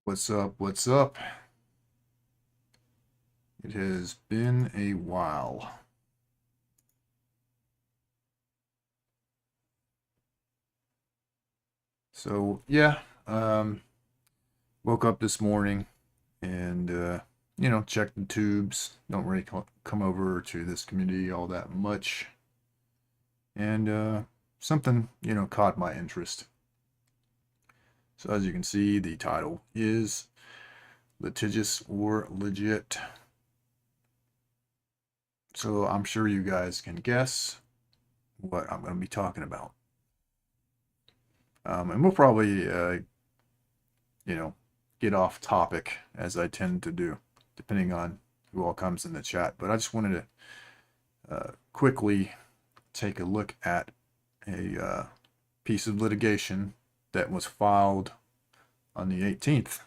What's up? What's up? It has been a while. So, yeah, woke up this morning and, checked the tubes. Don't really come over to this community all that much. And, something, caught my interest. So, as you can see, the title is Litigious or Legit. So, I'm sure you guys can guess what I'm going to be talking about. And we'll probably, get off topic as I tend to do, depending on who all comes in the chat. But I just wanted to quickly take a look at a piece of litigation that was filed on the 18th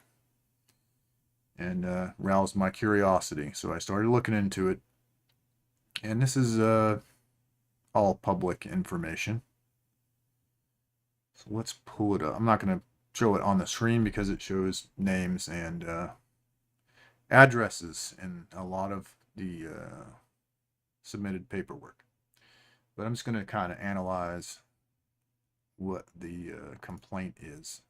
and roused my curiosity. So I started looking into it. And this is all public information. So let's pull it up. I'm not going to show it on the screen because it shows names and addresses in a lot of the submitted paperwork. But I'm just going to kind of analyze what the complaint is.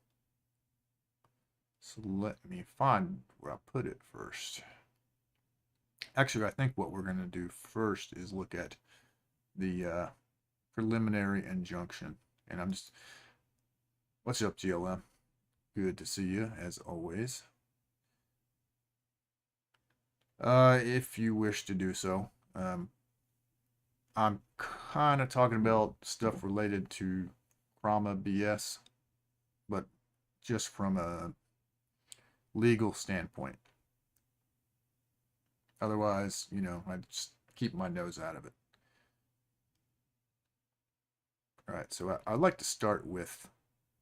So let me find where I put it first. Actually, I think what we're going to do first is look at the preliminary injunction. And I'm just... What's up, GLM? Good to see you, as always. If you wish to do so. I'm kind of talking about stuff related to Krama BS, but just from a legal standpoint. Otherwise, I just keep my nose out of it. All right, so I'd like to start with,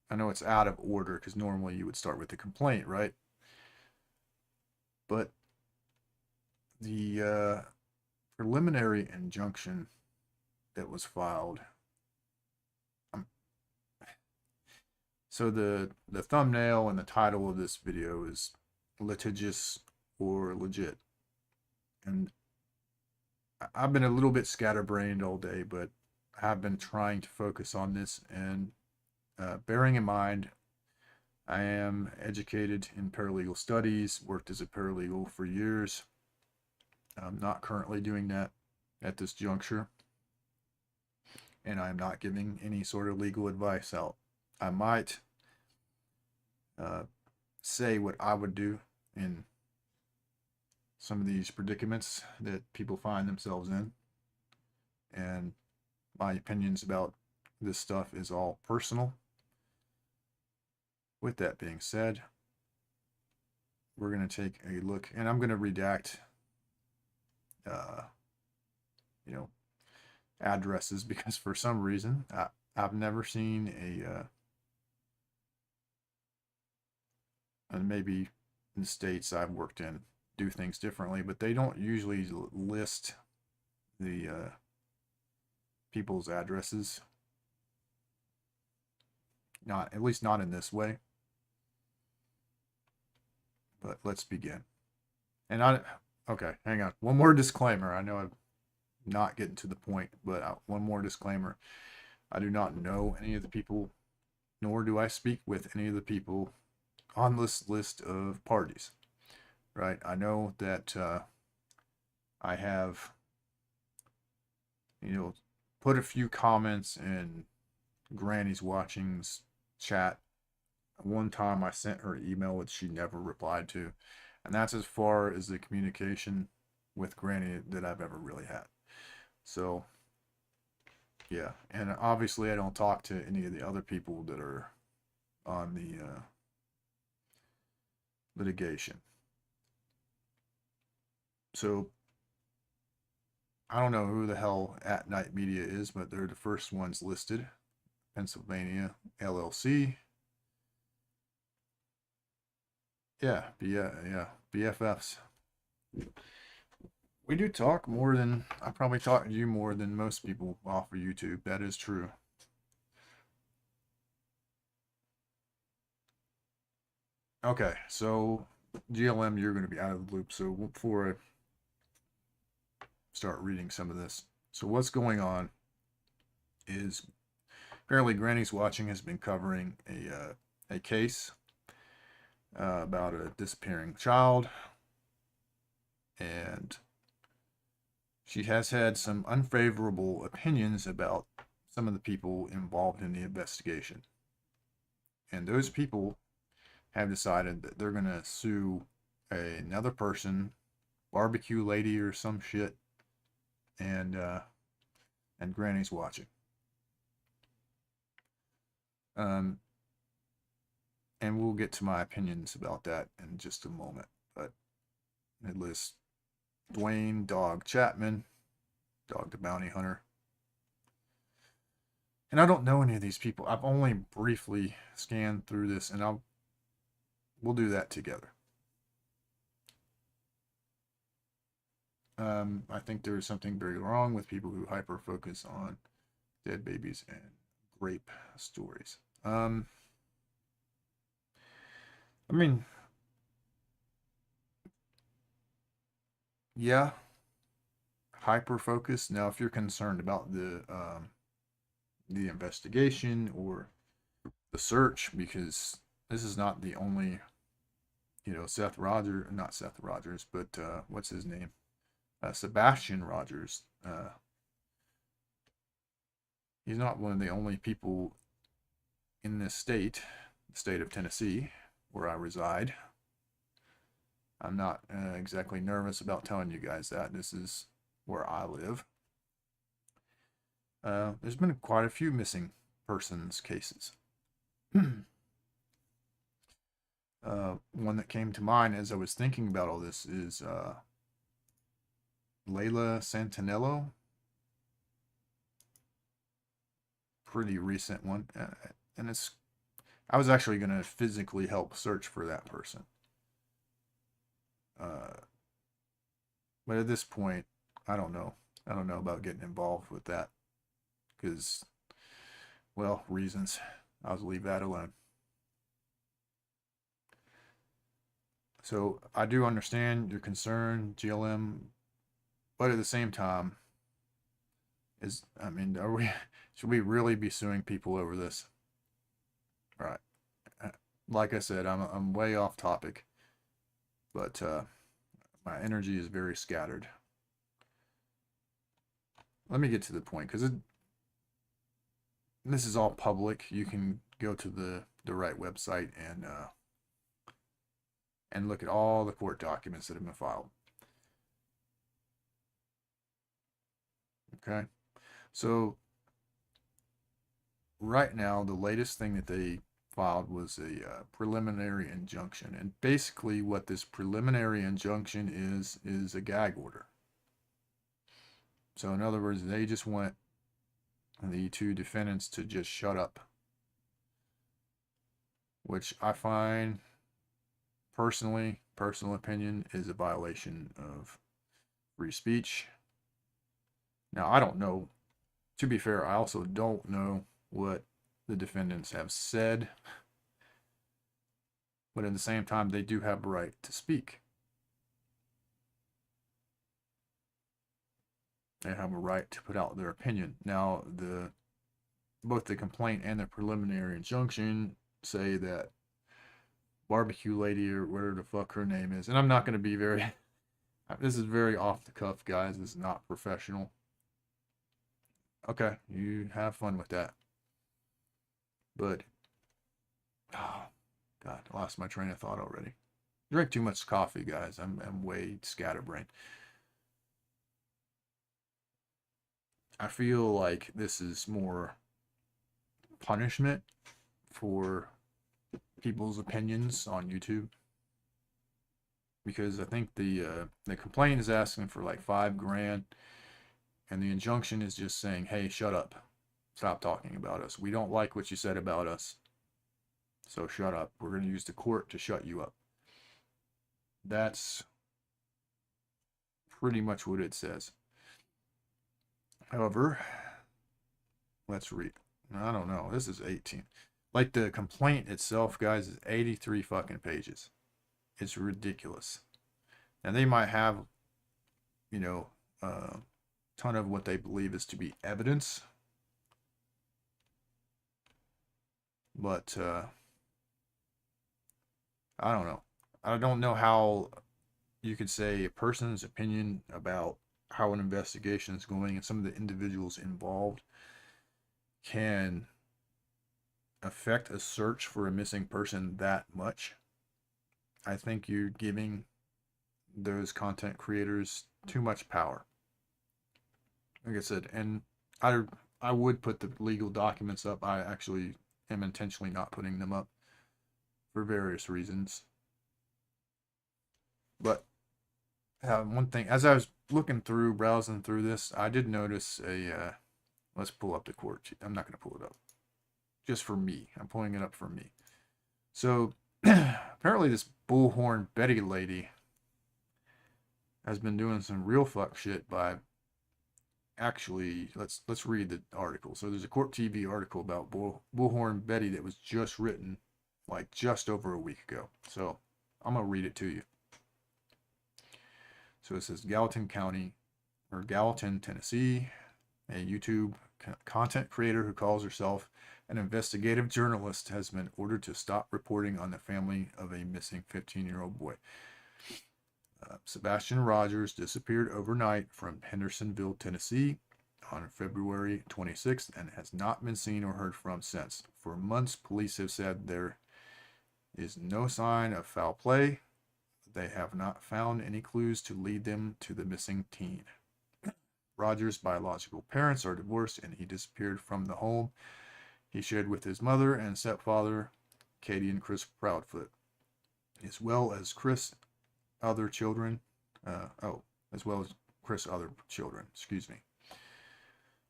I know it's out of order because normally you would start with the complaint, right? But the preliminary injunction that was filed. Um, so the thumbnail and the title of this video is litigious or legit, and I've been a little bit scatterbrained all day, but I've been trying to focus on this and bearing in mind I am educated in paralegal studies, worked as a paralegal for years. I'm not currently doing that at this juncture, and I'm not giving any sort of legal advice out. I might uh, say what I would do in some of these predicaments that people find themselves in, and my opinions about this stuff is all personal. With that being said, we're going to take a look, and I'm going to redact, uh, you know, addresses because for some reason I've never seen and maybe in the states I've worked in do things differently, but they don't usually list the people's addresses. Not, at least not in this way. But let's begin. And okay, hang on. One more disclaimer. I know I'm not getting to the point, but one more disclaimer. I do not know any of the people, nor do I speak with any of the people on this list of parties, right? I know that I have, put a few comments in Granny's Watching's chat. One time I sent her an email which she never replied to, and that's as far as the communication with Granny that I've ever really had. So, yeah, and obviously I don't talk to any of the other people that are on the litigation. So, I don't know who the hell At Night Media is, but they're the first ones listed. Pennsylvania LLC. Yeah, BFFs. We do talk more than, I probably talk to you more than most people off of YouTube. That is true. Okay, so GLM, you're going to be out of the loop. So before I start reading some of this, so what's going on is apparently Granny's Watching has been covering a case about a disappearing child, and she has had some unfavorable opinions about some of the people involved in the investigation. And those people have decided that they're going to sue another person, barbecue lady or some shit, and Granny's Watching. And we'll get to my opinions about that in just a moment. But it lists Dwayne Dog Chapman, Dog the Bounty Hunter. And I don't know any of these people. I've only briefly scanned through this, and we'll do that together. I think there is something very wrong with people who hyper focus on dead babies and rape stories. I mean, yeah, hyper focus. Now, if you're concerned about the investigation or the search, because this is not the only, not Seth Rogers, but what's his name? Sebastian Rogers. He's not one of the only people in this state, the state of Tennessee, where I reside. I'm not exactly nervous about telling you guys that. This is where I live. There's been quite a few missing persons cases. One that came to mind as I was thinking about all this is Layla Santinello. pretty recent one, and I was actually going to physically help search for that person. But at this point, I don't know. I don't know about getting involved with that because, well, reasons. I'll leave that alone. So I do understand your concern, GLM, but at the same time, I mean, should we really be suing people over this? All right. Like I said, I'm way off topic, but my energy is very scattered. Let me get to the point because this is all public. You can go to the right website and look at all the court documents that have been filed. Okay, so right now the latest thing that they filed was a preliminary injunction, and basically what this preliminary injunction is a gag order. So in other words, they just want the two defendants to just shut up, which I find personal opinion, is a violation of free speech. Now, I don't know. To be fair, I also don't know what the defendants have said, but at the same time, they do have a right to speak. They have a right to put out their opinion. Now, both the complaint and the preliminary injunction say that barbecue lady, or whatever the fuck her name is, and I'm not going to be very, this is very off the cuff, guys. This is not professional. Okay, you have fun with that. But, oh, God, I lost my train of thought already. Drink too much coffee, guys. I'm way scatterbrained. I feel like this is more punishment for people's opinions on YouTube, because I think the complaint is asking for like $5,000, and the injunction is just saying, "Hey, shut up, stop talking about us. We don't like what you said about us, so shut up. We're going to use the court to shut you up." That's pretty much what it says. However, let's read. I don't know. This is 18. Like, the complaint itself, guys, is 83 fucking pages. It's ridiculous. And they might have, a ton of what they believe is to be evidence. But, I don't know. I don't know how you could say a person's opinion about how an investigation is going and some of the individuals involved can affect a search for a missing person that much. I think you're giving those content creators too much power. Like I said, and I would put the legal documents up. I actually am intentionally not putting them up for various reasons. But one thing, as I was browsing through this, I did notice let's pull up the court. I'm not going to pull it up. Just for me. I'm pulling it up for me. So, apparently this Bullhorn Betty lady has been doing some real fuck shit by actually, let's read the article. So there's a Court TV article about Bullhorn Betty that was just written like just over a week ago. So I'm going to read it to you. So it says Gallatin, Tennessee, a YouTube content creator who calls herself an investigative journalist has been ordered to stop reporting on the family of a missing 15-year-old boy. Sebastian Rogers disappeared overnight from Hendersonville, Tennessee on February 26th and has not been seen or heard from since. For months, police have said there is no sign of foul play. They have not found any clues to lead them to the missing teen. Rogers' biological parents are divorced and he disappeared from the home he shared with his mother and stepfather, Katie and Chris Proudfoot, as well as other children. Excuse me.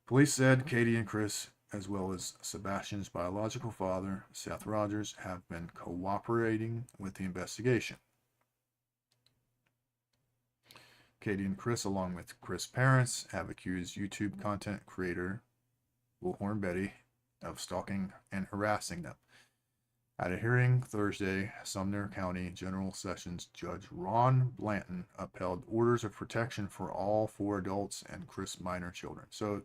Police said Katie and Chris as well as Sebastian's biological father, Seth Rogers, have been cooperating with the investigation. Katie and Chris, along with Chris' parents, have accused YouTube content creator Bullhorn Betty of stalking and harassing them. At a hearing Thursday, Sumner County General Sessions Judge Ron Blanton upheld orders of protection for all 4 adults and Chris' minor children. So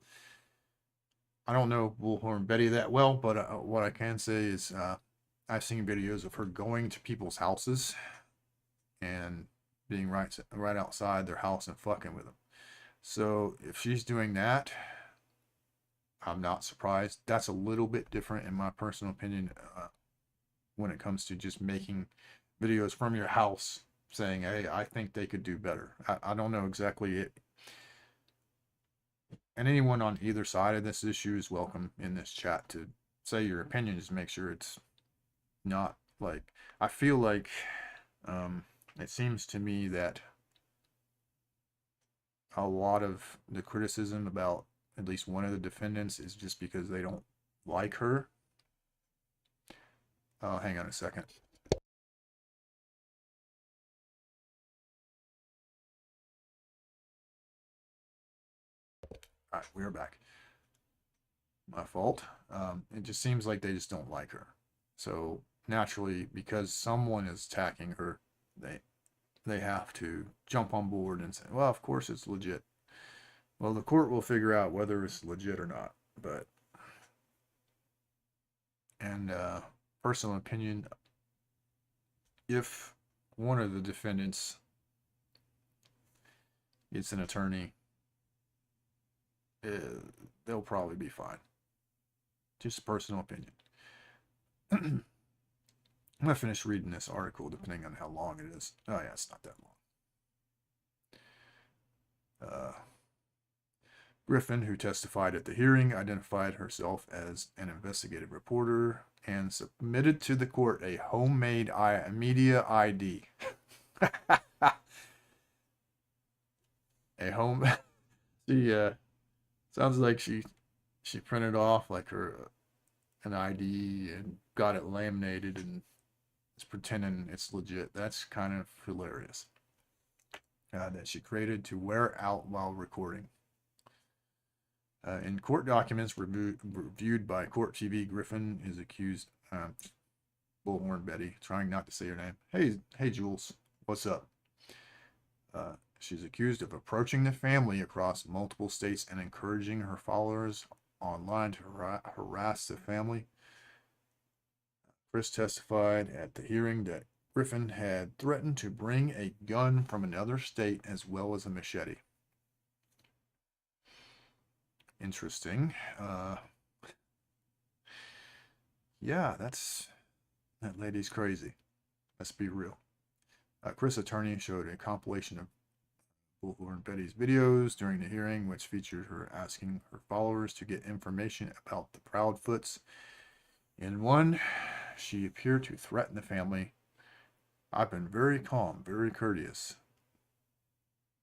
I don't know Bullhorn Betty that well, but what I can say is I've seen videos of her going to people's houses and being right outside their house and fucking with them. So if she's doing that, I'm not surprised. That's a little bit different in my personal opinion when it comes to just making videos from your house saying, hey, I think they could do better. I don't know exactly it. And anyone on either side of this issue is welcome in this chat to say your opinion. Just make sure it's not like, I feel like it seems to me that a lot of the criticism about at least one of the defendants is just because they don't like her. Hang on a second. All right, we are back. My fault. It just seems like they just don't like her. So naturally, because someone is attacking her, they have to jump on board and say, well, of course it's legit. Well, the court will figure out whether it's legit or not. But, and personal opinion, if one of the defendants gets an attorney, they'll probably be fine. Just personal opinion. I'm going to finish reading this article depending on how long it is. Oh, yeah, it's not that long. Griffin, who testified at the hearing, identified herself as an investigative reporter and submitted to the court a homemade media ID. A home. She sounds like she printed off like her an ID and got it laminated and is pretending it's legit. That's kind of hilarious. That she created to wear out while recording. In court documents reviewed by Court TV, Griffin is accused, Bullhorn Betty, trying not to say her name. Hey, Jules, what's up? She's accused of approaching the family across multiple states and encouraging her followers online to harass the family. Chris testified at the hearing that Griffin had threatened to bring a gun from another state as well as a machete. Interesting. Yeah, that lady's crazy. Let's be real. Chris' attorney showed a compilation of Bullhorn Betty's videos during the hearing, which featured her asking her followers to get information about the Proudfoots. In one, she appeared to threaten the family. I've been very calm, very courteous,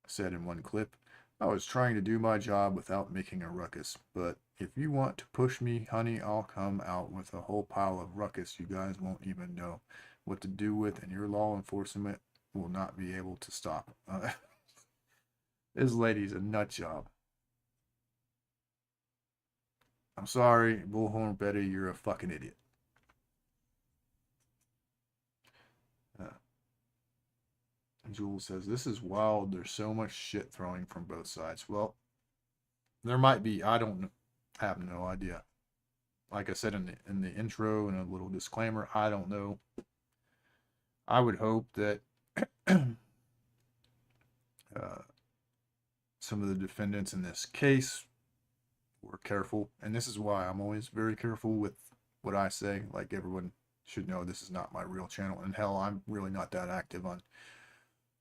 said in one clip. I was trying to do my job without making a ruckus, but if you want to push me, honey, I'll come out with a whole pile of ruckus you guys won't even know what to do with, and your law enforcement will not be able to stop. This lady's a nut job. I'm sorry, Bullhorn Betty, you're a fucking idiot. Jules says, this is wild. There's so much shit throwing from both sides. Well, there might be. I don't have no idea. Like I said in the intro and a little disclaimer, I don't know. I would hope that some of the defendants in this case were careful. And this is why I'm always very careful with what I say. Like, everyone should know this is not my real channel. And hell, I'm really not that active on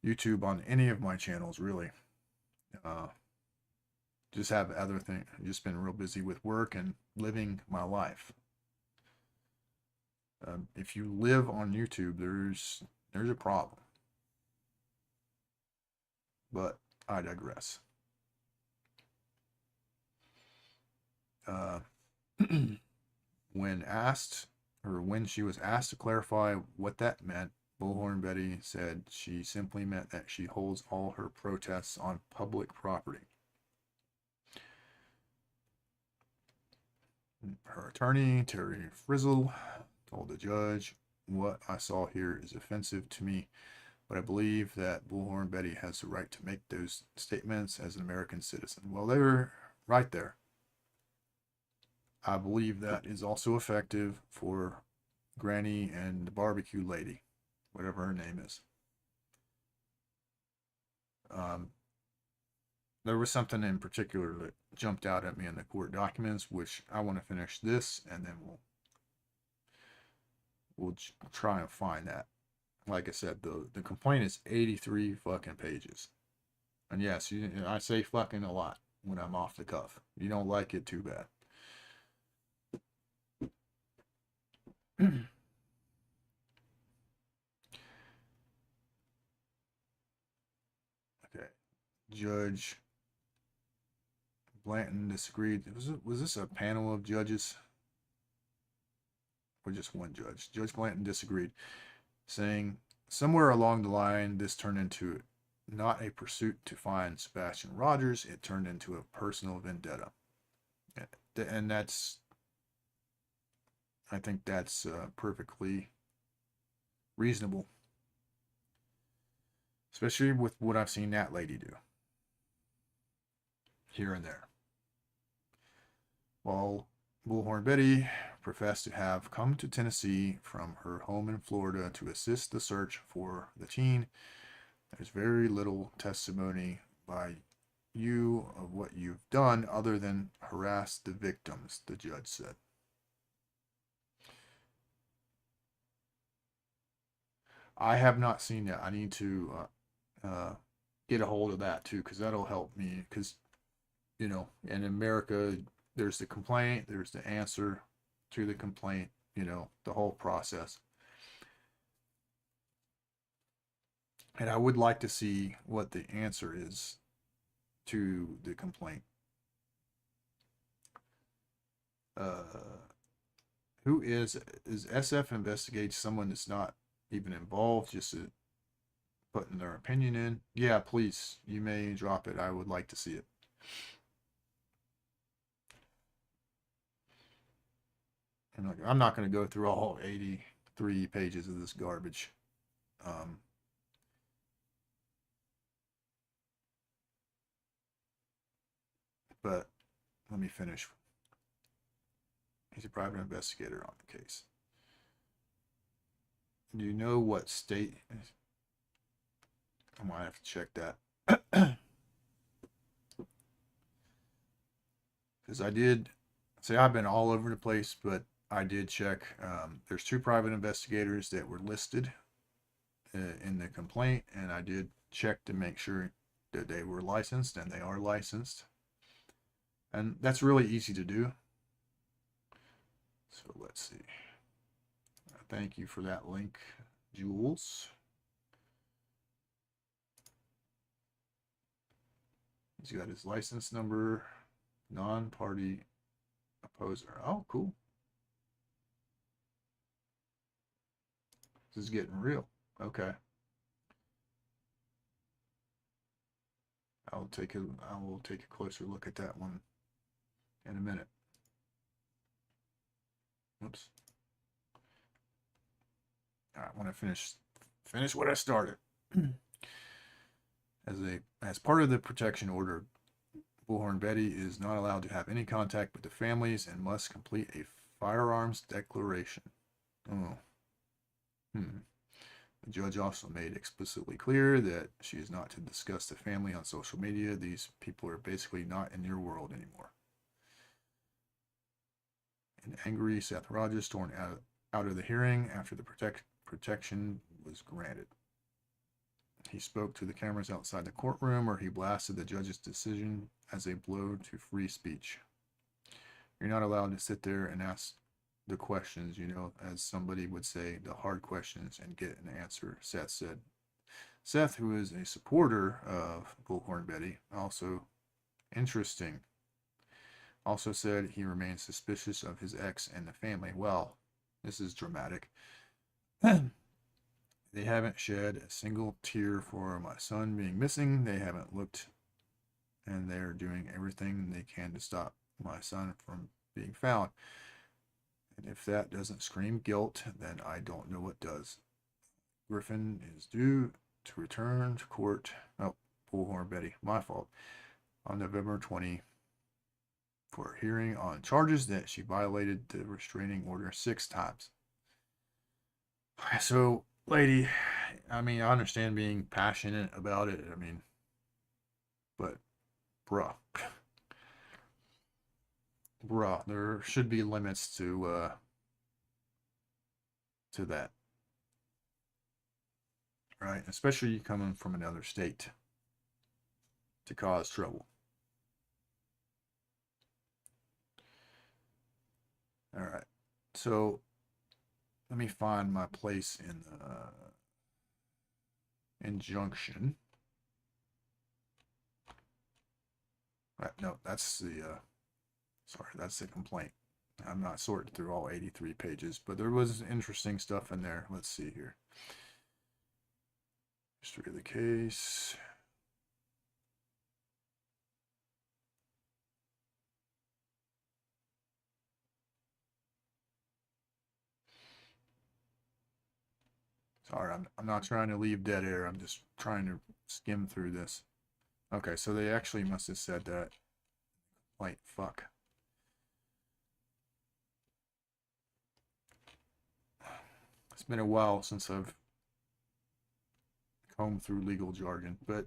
YouTube on any of my channels, really. Just have other things. Just been real busy with work and living my life. If you live on YouTube, there's a problem. But I digress. When she was asked to clarify what that meant, Bullhorn Betty said she simply meant that she holds all her protests on public property. Her attorney, Terry Frizzle, told the judge, "What I saw here is offensive to me, but I believe that Bullhorn Betty has the right to make those statements as an American citizen." Well, they were right there. I believe that is also effective for Granny and the barbecue lady, whatever her name is. Um, there was something in particular that jumped out at me in the court documents, which I want to finish this, and then we'll try and find that. Like I said, the complaint is 83 fucking pages, and yes, I say fucking a lot when I'm off the cuff. You don't like it, too bad. Okay, Judge Blanton disagreed. Was this a panel of judges? Or just one judge? Judge Blanton disagreed, saying somewhere along the line this turned into not a pursuit to find Sebastian Rogers, it turned into a personal vendetta. And I think that's perfectly reasonable, especially with what I've seen that lady do here and there. While Bullhorn Betty professed to have come to Tennessee from her home in Florida to assist the search for the teen, there's very little testimony by you of what you've done other than harass the victims, the judge said. I have not seen that. I need to get a hold of that too, because that'll help me. Because, in America, there's the complaint, there's the answer to the complaint, the whole process. And I would like to see what the answer is to the complaint. Who is SF investigates someone that's not even involved, just putting their opinion in? Yeah, please, you may drop it. I would like to see it. And I'm not going to go through all 83 pages of this garbage. But let me finish. He's a private investigator on the case. Do you know what state? I might have to check that. Because I did say I've been all over the place, but I did check. There's 2 private investigators that were listed in the complaint, and I did check to make sure that they were licensed, and they are licensed. And that's really easy to do. So let's see. Thank you for that link, Jules. He's got his license number, non-party opposer. Oh, cool. This is getting real. Okay. I will take a closer look at that one in a minute. Oops. All right, I want to finish what I started. As part of the protection order, Bullhorn Betty is not allowed to have any contact with the families and must complete a firearms declaration. Oh. The judge also made explicitly clear that she is not to discuss the family on social media. These people are basically not in your world anymore. An angry Seth Rogers stormed out of the hearing after the protection was granted. He spoke to the cameras outside the courtroom where he blasted the judge's decision as a blow to free speech. You're not allowed to sit there and ask the questions, as somebody would say, the hard questions, and get an answer, Seth said. Seth, who is a supporter of Bullhorn Betty, also Also said he remains suspicious of his ex and the family. Well, this is dramatic. They haven't shed a single tear for my son being missing. They haven't looked, and they're doing everything they can to stop my son from being found. And if that doesn't scream guilt, then I don't know what does. Griffin is due to return to court. Oh, Bullhorn Betty, my fault. On November 20 for a hearing on charges that she violated the restraining order 6 times. So, lady, I mean, I understand being passionate about it. I mean, but bruh, bruh, there should be limits to that, right? Especially coming from another state to cause trouble. All right, so let me find my place in the injunction. No, that's the sorry, that's the complaint. I'm not sorting through all 83 pages, but there was interesting stuff in there. Let's see here. History of the case. Sorry, I'm not trying to leave dead air. I'm just trying to skim through this. Okay, so they actually must have said that. Wait, fuck. It's been a while since I've combed through legal jargon, but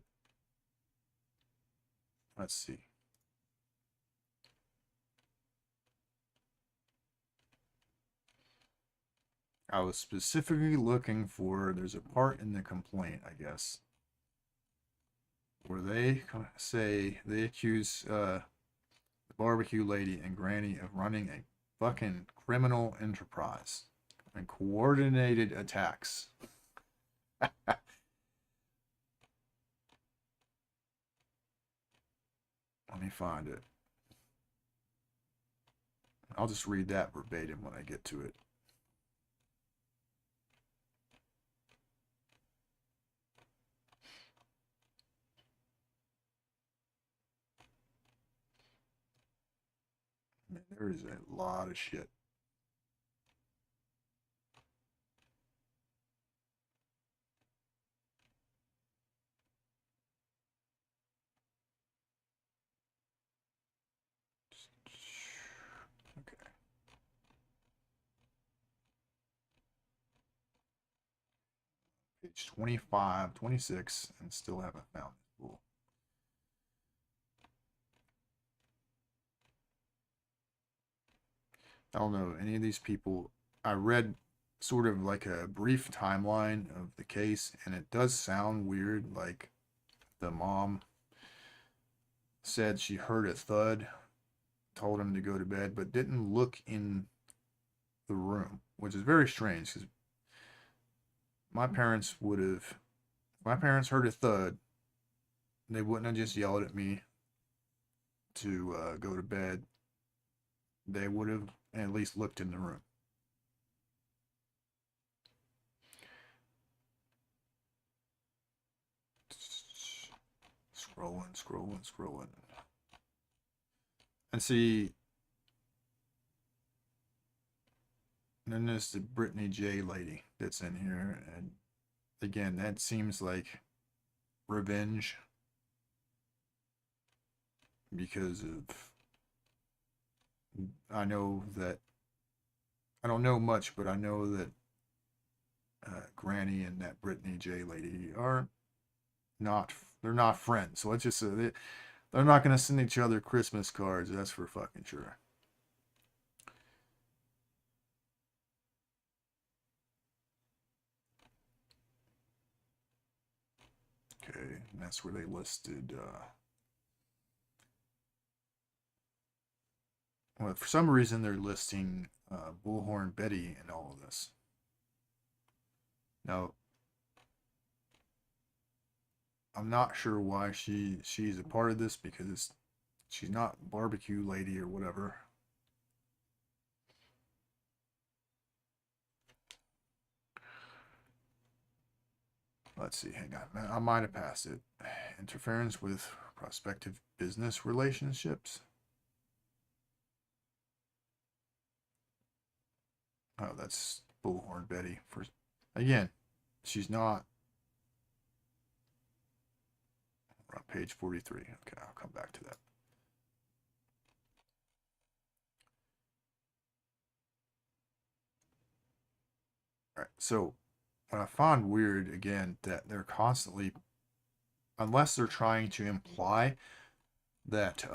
let's see. I was specifically looking for, there's a part in the complaint, I guess, where they say they accuse the barbecue lady and Granny of running a fucking criminal enterprise and coordinated attacks. Let me find it. I'll just read that verbatim when I get to it. Man, there is a lot of shit. Okay. Page 25, 26, and still haven't found it. Cool. I don't know any of these people. I read sort of like a brief timeline of the case, and it does sound weird. Like the mom said she heard a thud, told him to go to bed, but didn't look in the room, which is very strange because my parents would have. If my parents heard a thud, they wouldn't have just yelled at me to go to bed. They would have at least looked in the room. Scrolling, scrolling, scrolling. And see, then there's the Brittany J lady that's in here. And again, that seems like revenge because of. I know that. I don't know much, but I know that Granny and that Brittany J lady are not. They're not friends. So let's just say they're not going to send each other Christmas cards. That's for fucking sure. Okay, and that's where they listed. Well, for some reason, they're listing Bullhorn Betty in all of this. Now, I'm not sure why she's a part of this because She's not barbecue lady or whatever. Let's see, hang on. I might have passed it. Interference with prospective business relationships. Oh, that's Bullhorn Betty. For again, she's not. We're on page 43. Okay, I'll come back to that. All right, so what I find weird again that they're constantly, unless they're trying to imply that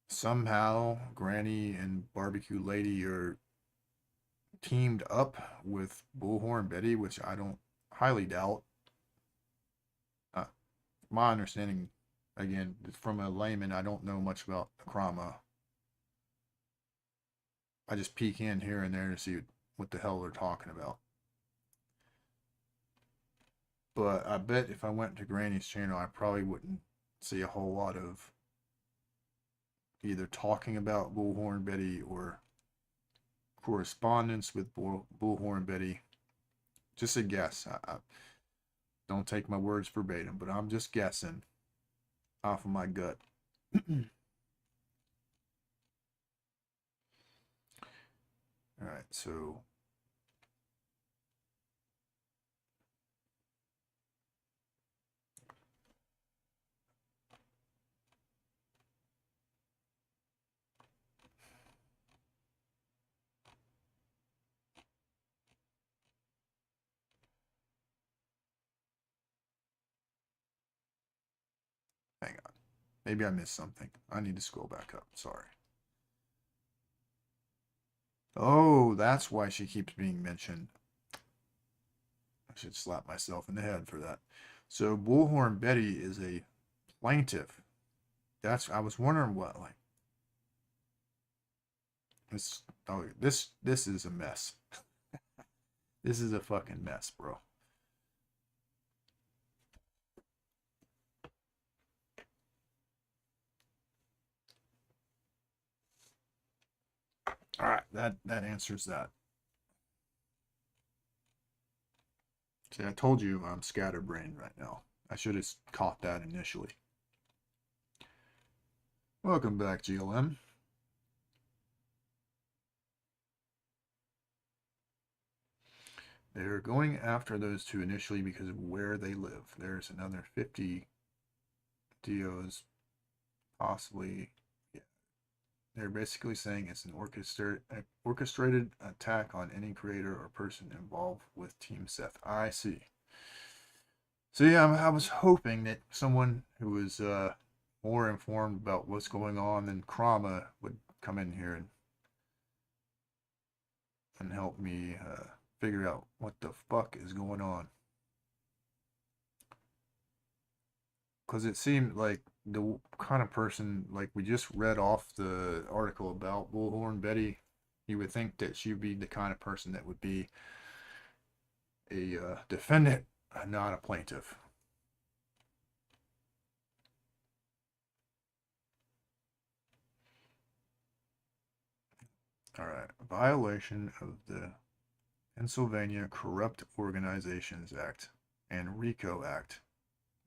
somehow Granny and Barbecue Lady are teamed up with Bullhorn Betty, which I don't highly doubt. Uh, my understanding, again, from a layman, I don't know much about Akrama. I just peek in here and there to see what the hell they're talking about. But I bet if I went to Granny's channel, I probably wouldn't see a whole lot of either talking about Bullhorn Betty or correspondence with Bullhorn Betty. Just a guess. I don't take my words verbatim, but I'm just guessing off of my gut. All right, so hang on. Maybe I missed something. I need to scroll back up. Sorry. Oh, that's why she keeps being mentioned. I should slap myself in the head for that. So Bullhorn Betty is a plaintiff. That's I was wondering what like this. Oh, this is a mess. This is a fucking mess, bro. All right, that answers that. See, I told you I'm scatterbrained right now. I should have caught that initially. Welcome back, GLM. They're going after those two initially because of where they live. There's another 50 DOs, possibly. Yeah. They're basically saying it's an orchestrated attack on any creator or person involved with Team Seth. I see. So yeah, I was hoping that someone who was more informed about what's going on than Krama would come in here and help me figure out what the fuck is going on. Because it seemed like the kind of person, like we just read off the article about Bullhorn Betty, you would think that she'd be the kind of person that would be a defendant, not a plaintiff. All right, violation of the Pennsylvania Corrupt Organizations Act and RICO Act.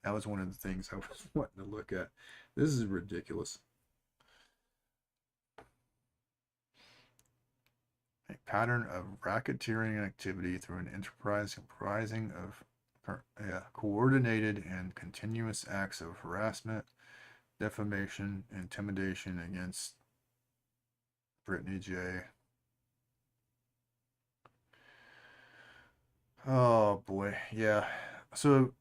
That was one of the things I was wanting to look at. This is ridiculous. A pattern of racketeering activity through an enterprise comprising of coordinated and continuous acts of harassment, defamation, intimidation against Brittany J. Oh boy, yeah. So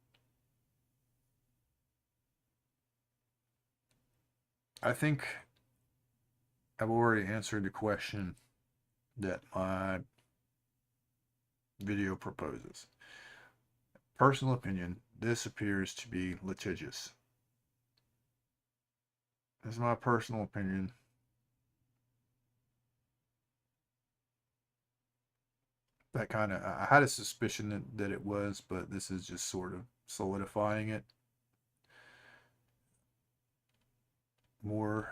I think I've already answered the question that my video proposes. Personal opinion, this appears to be litigious. This is my personal opinion. That kind of, I had a suspicion that it was, but this is just sort of solidifying it. more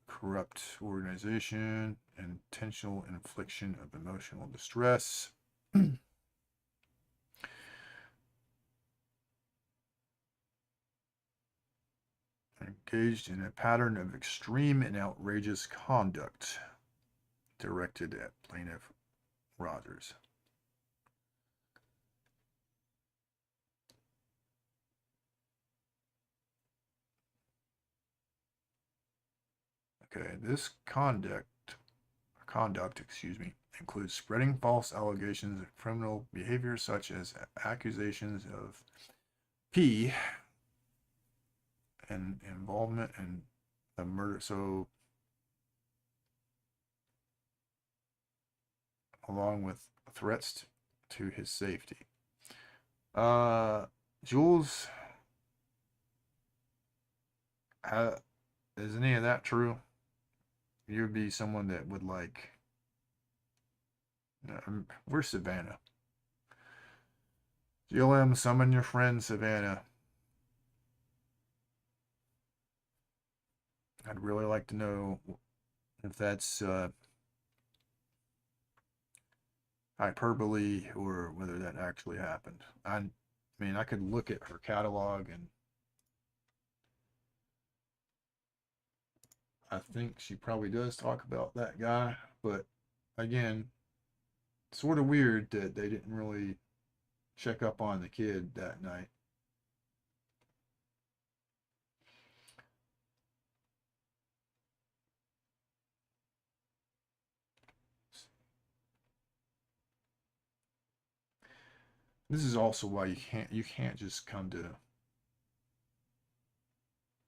corrupt organization, intentional infliction of emotional distress. Engaged in a pattern of extreme and outrageous conduct directed at plaintiff Rogers. Okay, this conduct, includes spreading false allegations of criminal behavior such as accusations of P and involvement in the murder. So, along with threats to his safety. Jules, is any of that true? You'd be someone that would like. Where's Savannah? GLM, summon your friend Savannah. I'd really like to know if that's hyperbole or whether that actually happened. I mean, I could look at her catalog and I think she probably does talk about that guy, but again, sort of weird that they didn't really check up on the kid that night. This is also why you can't just come to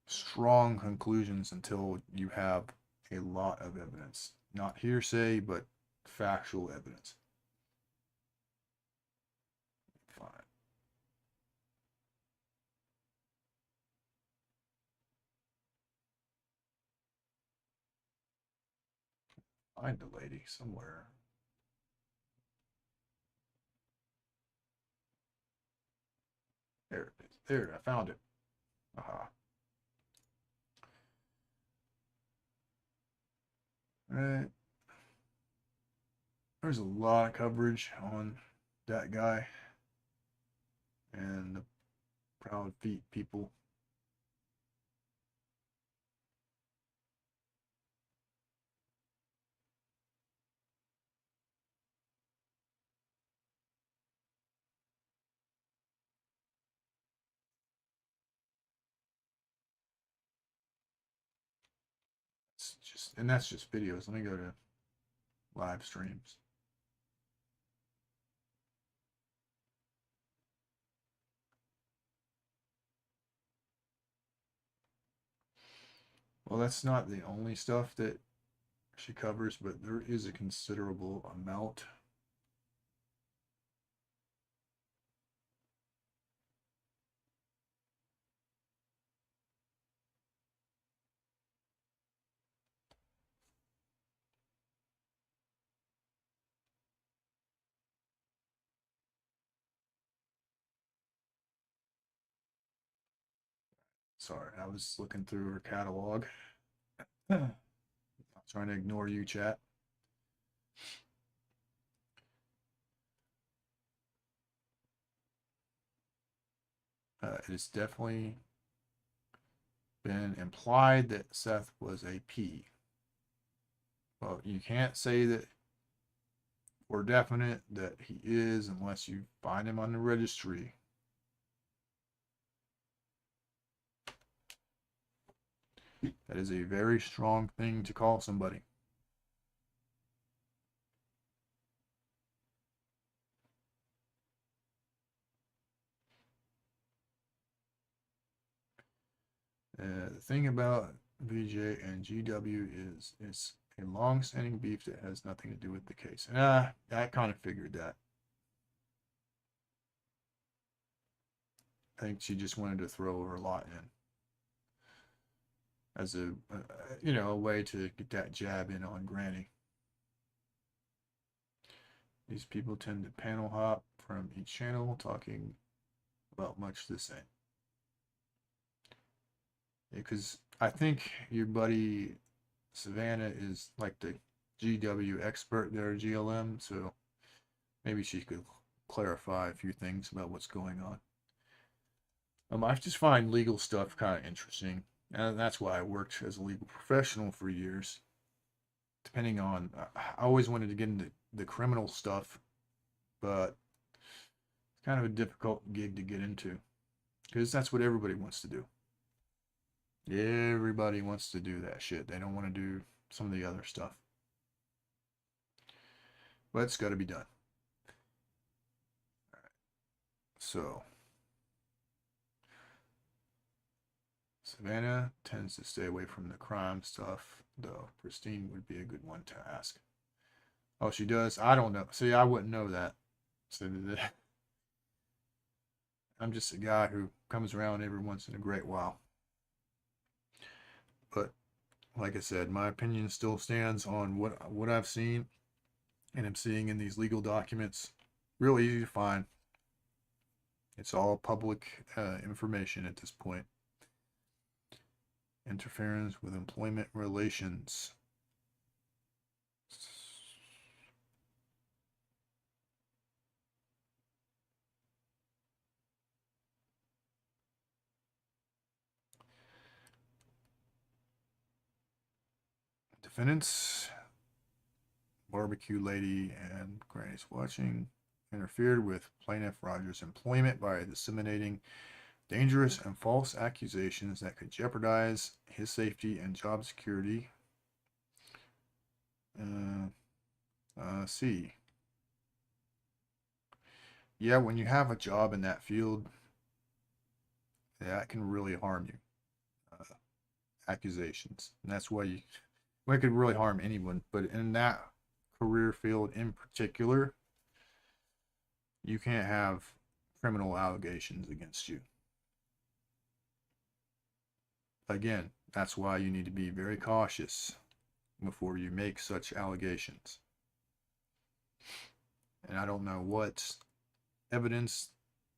strong conclusions until you have a lot of evidence. Not hearsay, but factual evidence. Fine. Find the lady somewhere. There it is. There, I found it. Aha. Right. There's a lot of coverage on that guy and the Proud Feet people. And that's just videos. Let me go to live streams. Well, that's not the only stuff that she covers, but there is a considerable amount. Sorry, I was looking through her catalog. Trying to ignore you, chat. It has definitely been implied that Seth was a P. Well, you can't say that for definite that he is unless you find him on the registry. That is a very strong thing to call somebody. The thing about VJ and GW is it's a long-standing beef that has nothing to do with the case. I kind of figured that. I think she just wanted to throw her lot in as a way to get that jab in on Granny. These people tend to panel hop from each channel, talking about much the same. Because I think your buddy Savannah is like the GW expert there, GLM, so maybe she could clarify a few things about what's going on. I just find legal stuff kind of interesting, and that's why I worked as a legal professional for years. Depending on, I always wanted to get into the criminal stuff, but it's kind of a difficult gig to get into because that's what everybody wants to do. Everybody wants to do that shit. They don't want to do some of the other stuff, but it's got to be done. So, Savannah tends to stay away from the crime stuff, though. Christine would be a good one to ask. Oh, she does? I don't know. See, I wouldn't know that. So, I'm just a guy who comes around every once in a great while. But like I said, my opinion still stands on what I've seen and am seeing in these legal documents. Real easy to find. It's all public information at this point. Interference with employment relations. Defendants, barbecue lady and Granny's watching, interfered with plaintiff Rogers' employment by disseminating dangerous and false accusations that could jeopardize his safety and job security. C. Yeah, when you have a job in that field, that can really harm you. Uh, Accusations, and that's why well, it could really harm anyone. But in that career field in particular, you can't have criminal allegations against you. Again, that's why you need to be very cautious before you make such allegations. And I don't know what evidence,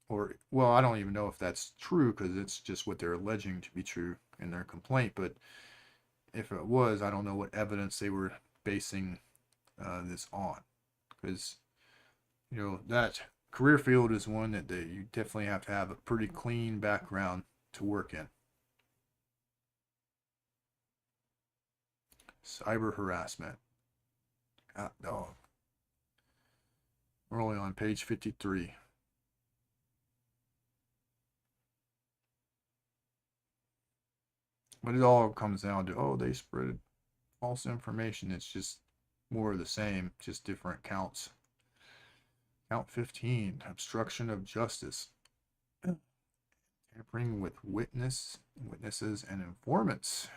or, well, I don't even know if that's true because it's just what they're alleging to be true in their complaint. But if it was, I don't know what evidence they were basing this on. Because, that career field is one that you definitely have to have a pretty clean background to work in. Cyber harassment. Hot dog. We're only on page 53. But it all comes down to, oh, they spread false information. It's just more of the same, just different counts. Count 15, obstruction of justice. Tampering with witnesses, and informants.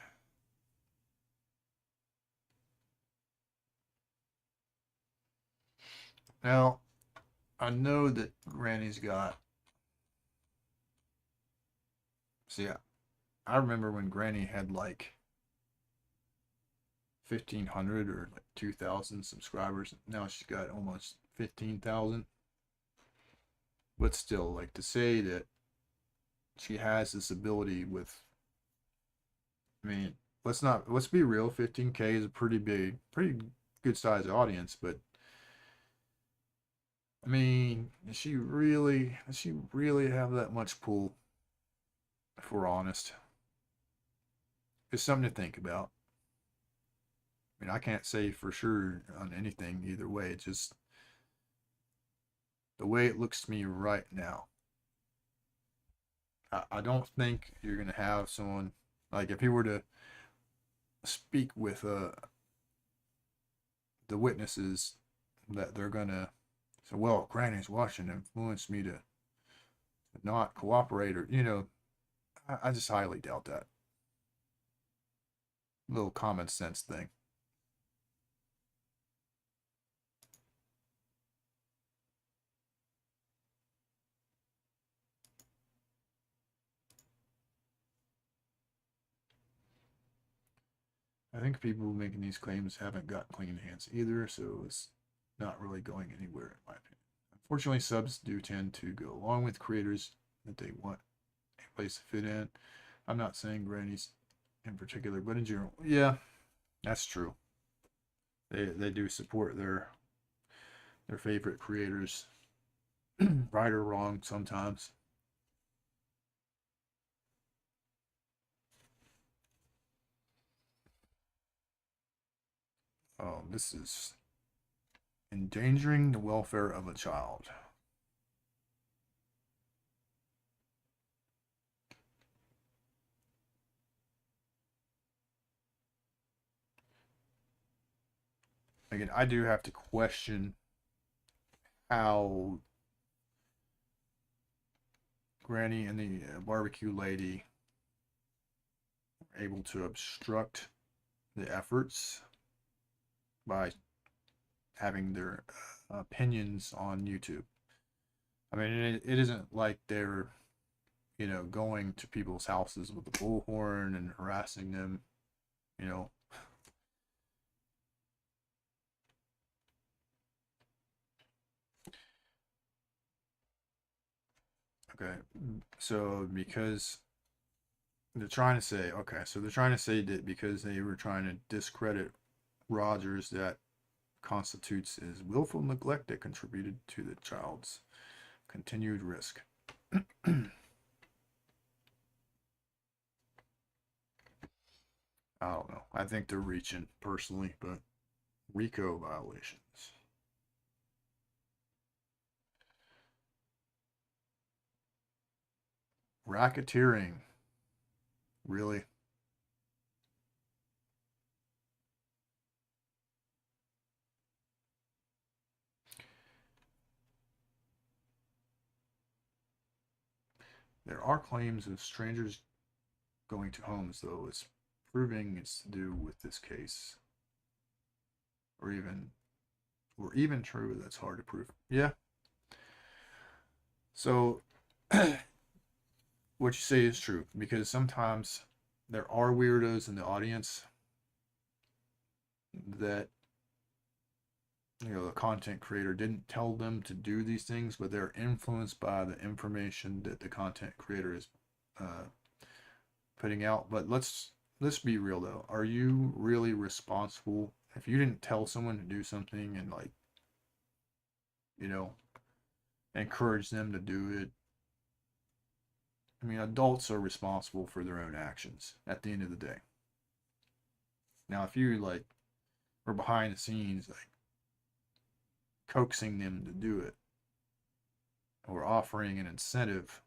Now, I know that Granny's got. See, I remember when Granny had like 1,500 or like 2,000 subscribers. Now she's got almost 15,000. But still, like to say that she has this ability with, I mean, let's be real. 15K is a pretty good sized audience. But I mean, does she really have that much pull? If we're honest, it's something to think about. I mean, I can't say for sure on anything either way. It's just the way it looks to me right now. I don't think you're gonna have someone like if he were to speak with the witnesses that they're gonna say, well, Granny's watching influenced me to not cooperate, or I just highly doubt that. Little common sense thing. I think people making these claims haven't got clean hands either, so it's not really going anywhere, in my opinion. Unfortunately, subs do tend to go along with creators that they want a place to fit in. I'm not saying grannies in particular, but in general, yeah, that's true. They do support their favorite creators, right or wrong sometimes. Oh, this is endangering the welfare of a child. Again, I do have to question how Granny and the barbecue lady were able to obstruct the efforts by having their opinions on YouTube. I mean, it isn't like they're, going to people's houses with a bullhorn and harassing them, you know. Okay, so because they're trying to say, okay, so they're trying to say that because they were trying to discredit Rogers, that constitutes as willful neglect that contributed to the child's continued risk. I don't know. I think they're reaching personally, but RICO violations. Racketeering. Really? There are claims of strangers going to homes, though it's proving it's to do with this case. Or even true, that's hard to prove. Yeah. So what you say is true because sometimes there are weirdos in the audience that the content creator didn't tell them to do these things, but they're influenced by the information that the content creator is uh, putting out. But let's be real though. Are you really responsible if you didn't tell someone to do something and like you know encourage them to do it? I mean, adults are responsible for their own actions at the end of the day. Now, if you like were behind the scenes, like coaxing them to do it or offering an incentive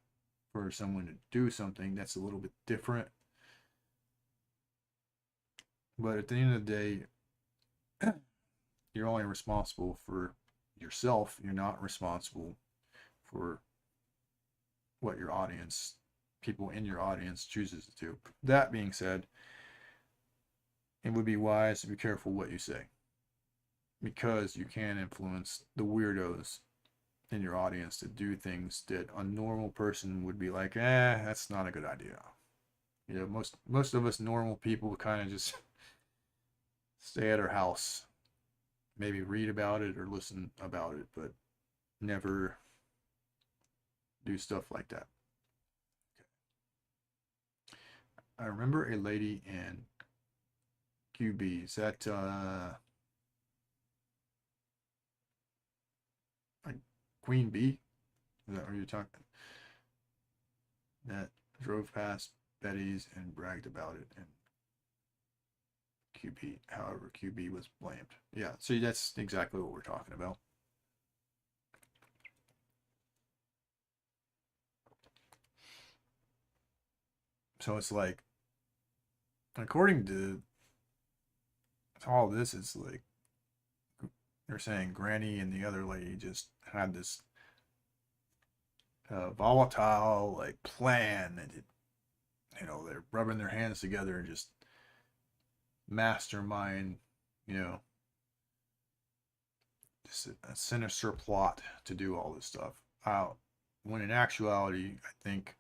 for someone to do something, that's a little bit different. But at the end of the day, you're only responsible for yourself. You're not responsible for what your audience, people in your audience, chooses to do. That being said, it would be wise to be careful what you say because you can influence the weirdos in your audience to do things that a normal person would be like, that's not a good idea. Most of us normal people kind of just stay at our house, maybe read about it or listen about it, but never do stuff like that. I remember a lady in QB. Is that like Queen Bee? Is that what you're talking? That drove past Betty's and bragged about it and QB. However, QB was blamed. Yeah, see, that's exactly what we're talking about. So it's like, according to all this, it's like they're saying Granny and the other lady just had this volatile like plan, and they're rubbing their hands together and just mastermind, you know, just a sinister plot to do all this stuff. When in actuality, I think,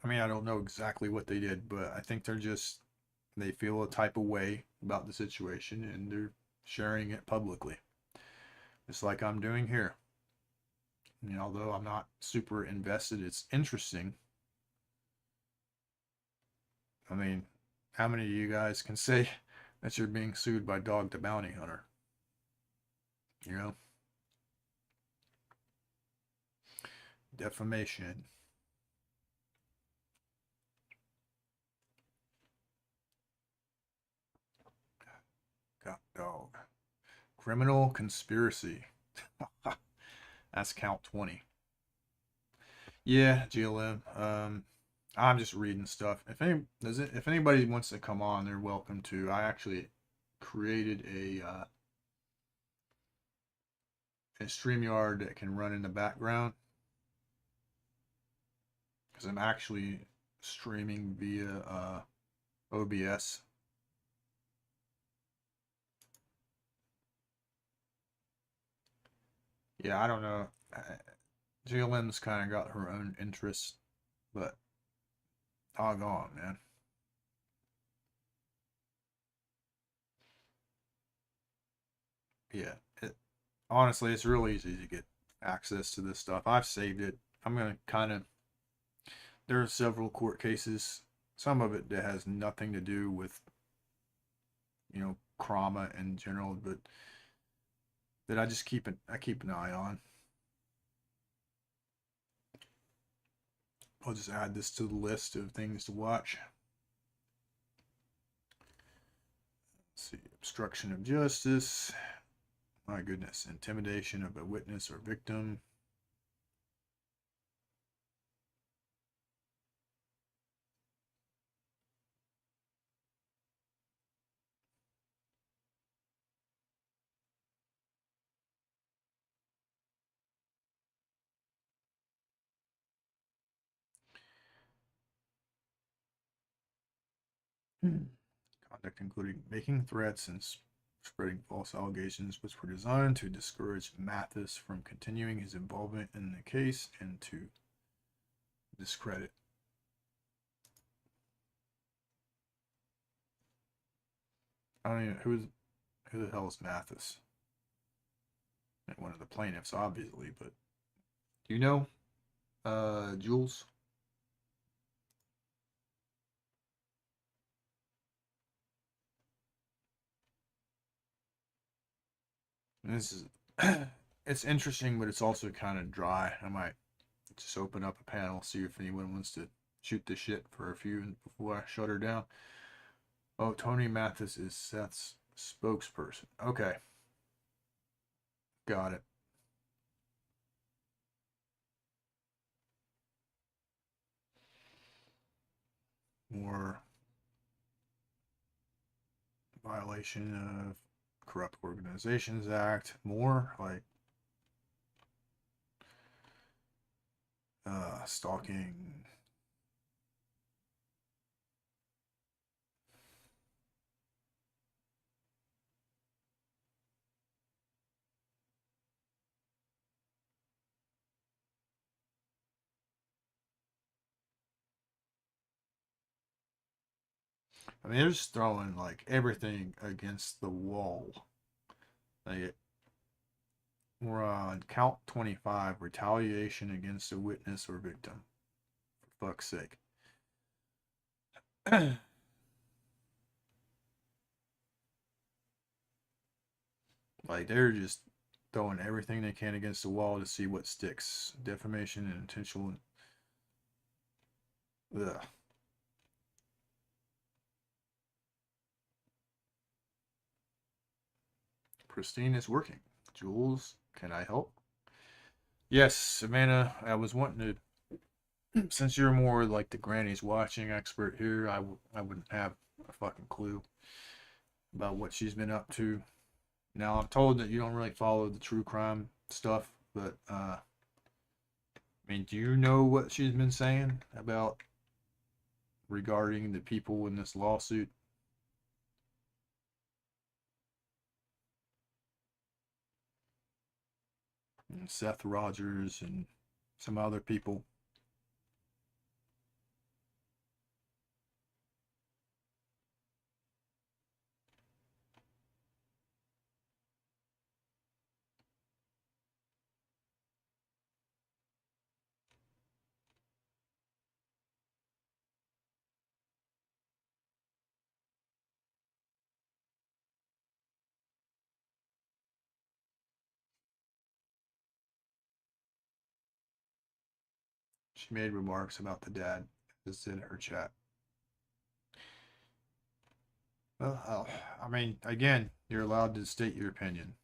I mean, I don't know exactly what they did, but I think they feel a type of way about the situation and they're sharing it publicly. Just like I'm doing here. Although I'm not super invested, it's interesting I mean, how many of you guys can say that you're being sued by Dog the Bounty Hunter? You know, defamation. God, dog. Criminal conspiracy. That's count 20. Yeah, GLM. I'm just reading stuff. If anybody wants to come on, they're welcome to. I actually created a StreamYard that can run in the background because I'm actually streaming via OBS. Yeah, I don't know. GLM's kind of got her own interests, but doggone, man. Yeah, honestly, it's real easy to get access to this stuff. I've saved it. I'm gonna kind of. There are several court cases. Some of it that has nothing to do with trauma in general, but that I keep an eye on. I'll just add this to the list of things to watch. Let's see, obstruction of justice. My goodness, intimidation of a witness or victim. Conduct including making threats and spreading false allegations, which were designed to discourage Mathis from continuing his involvement in the case and to discredit. I don't even who the hell is Mathis? One of the plaintiffs, obviously, but do you know, Jules? And this is it's interesting, but it's also kind of dry. I might just open up a panel, see if anyone wants to shoot the shit for a few before I shut her down. Oh, Tony Mathis is Seth's spokesperson. Okay, got it. More violation of Corrupt Organizations Act. More like stalking. I mean, they're just throwing like everything against the wall. Like, we're on count 25, retaliation against a witness or victim. For fuck's sake. Like, they're just throwing everything they can against the wall to see what sticks. Defamation and intentional. Ugh. Christine is working. Jules, can I help? Yes, Savannah, I was wanting to, since you're more like the granny's watching expert here, I wouldn't have a fucking clue about what she's been up to. Now, I'm told that you don't really follow the true crime stuff, but, I mean, do you know what she's been saying about regarding the people in this lawsuit? And Seth Rogers and some other people. She made remarks about the dad. This in her chat. Well, I mean, again, you're allowed to state your opinion.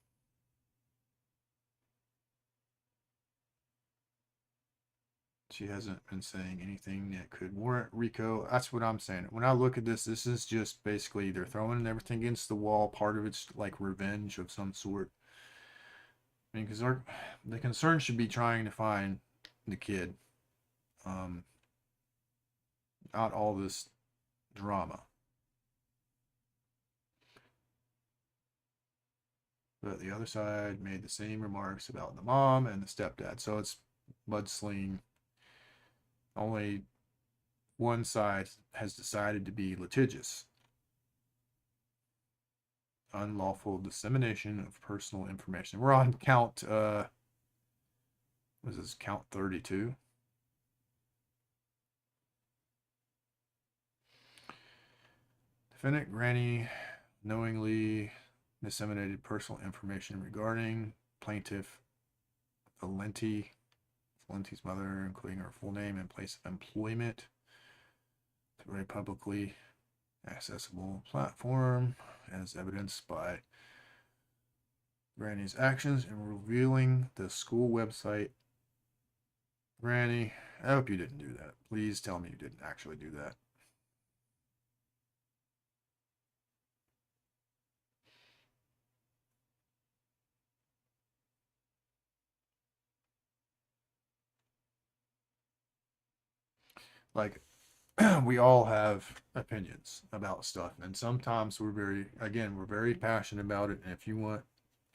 She hasn't been saying anything that could warrant Rico. That's what I'm saying. When I look at this is just basically they're throwing everything against the wall. Part of it's like revenge of some sort. I mean, because the concern should be trying to find the kid, um, not all this drama. But the other side made the same remarks about the mom and the stepdad. So it's mudslinging. Only one side has decided to be litigious. Unlawful dissemination of personal information. We're on count, what is this, count 32? Defendant Granny knowingly disseminated personal information regarding plaintiff Valenti's mother, including her full name and place of employment, through a publicly accessible platform, as evidenced by Granny's actions in revealing the school website. Granny, I hope you didn't do that. Please tell me you didn't actually do that. Like, we all have opinions about stuff, and sometimes we're very passionate about it. And if you want,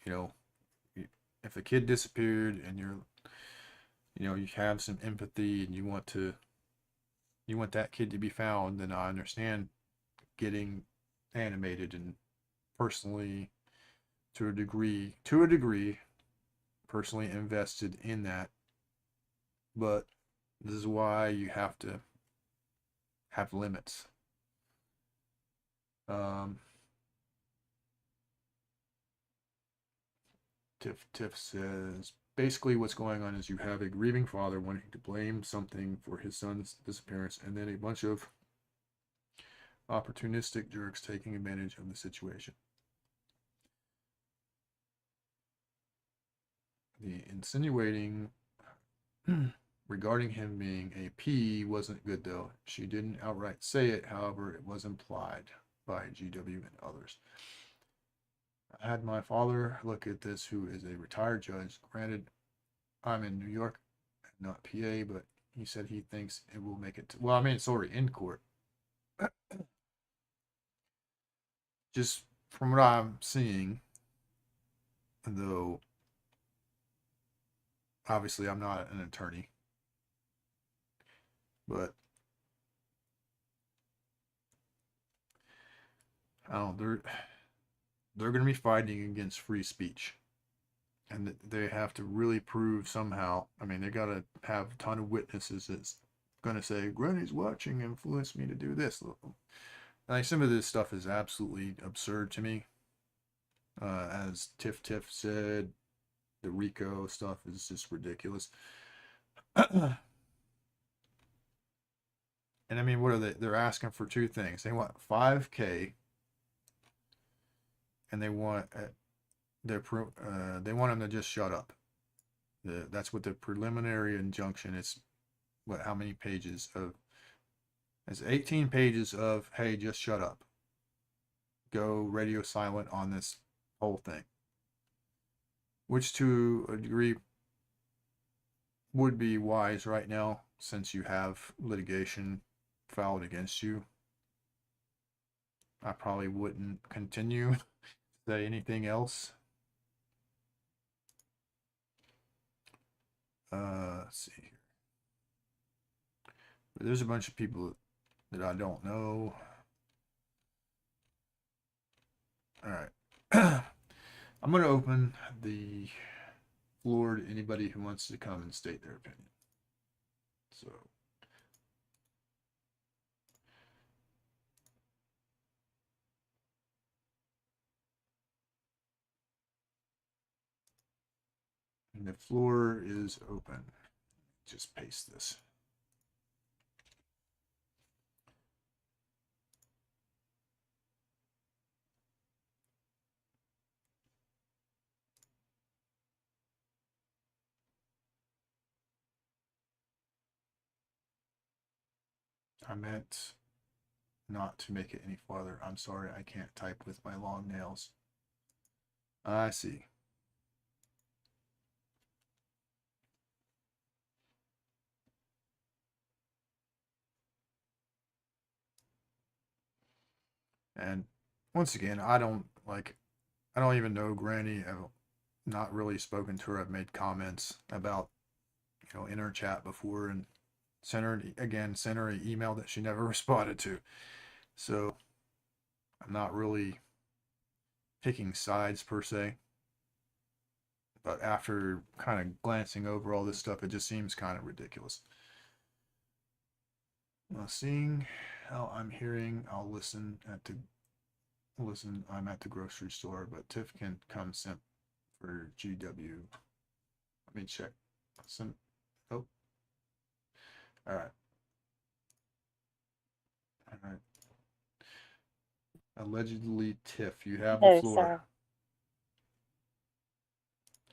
you know, if a kid disappeared and you have some empathy and you want that kid to be found, then I understand getting animated and personally, to a degree, personally invested in that. But this is why you have to have limits. Um, Tiff says basically what's going on is you have a grieving father wanting to blame something for his son's disappearance, and then a bunch of opportunistic jerks taking advantage of the situation. The insinuating regarding him being a P wasn't good though. She didn't outright say it, however, it was implied by GW and others. I had my father look at this, who is a retired judge. Granted, I'm in New York, not PA, but he said he thinks it will make it. Well, I mean, it's already in court. Just from what I'm seeing, though, obviously I'm not an attorney, but I don't. They're going to be fighting against free speech, and they have to really prove somehow. I mean, they got to have a ton of witnesses that's going to say Granny's watching influenced me to do this. Like, some of this stuff is absolutely absurd to me. As Tiff said, the Rico stuff is just ridiculous. And I mean, what are they? They're asking for two things. They want 5K, and they want they want him to just shut up. That's what the preliminary injunction is. What? How many pages of? It's 18 pages of, hey, just shut up. Go radio silent on this whole thing. Which, to a degree, would be wise right now, since you have litigation filed against you. I probably wouldn't continue to say anything else. Let's see here. But there's a bunch of people that I don't know. All right. I'm going to open the floor to anybody who wants to come and state their opinion. So, and the floor is open. Just paste this. I meant not to make it any farther. I'm sorry, I can't type with my long nails. I see. And once again, I don't even know Granny. I've not really spoken to her. I've made comments about, in her chat before and sent her an email that she never responded to. So I'm not really picking sides per se. But after kind of glancing over all this stuff, it just seems kind of ridiculous. Well, seeing how I'm hearing, I'll listen. I'm at the grocery store, but Tiff can come simp for GW. Let me check. Some. Oh, all right. All right. Allegedly, Tiff, you have the Hello, floor. sir.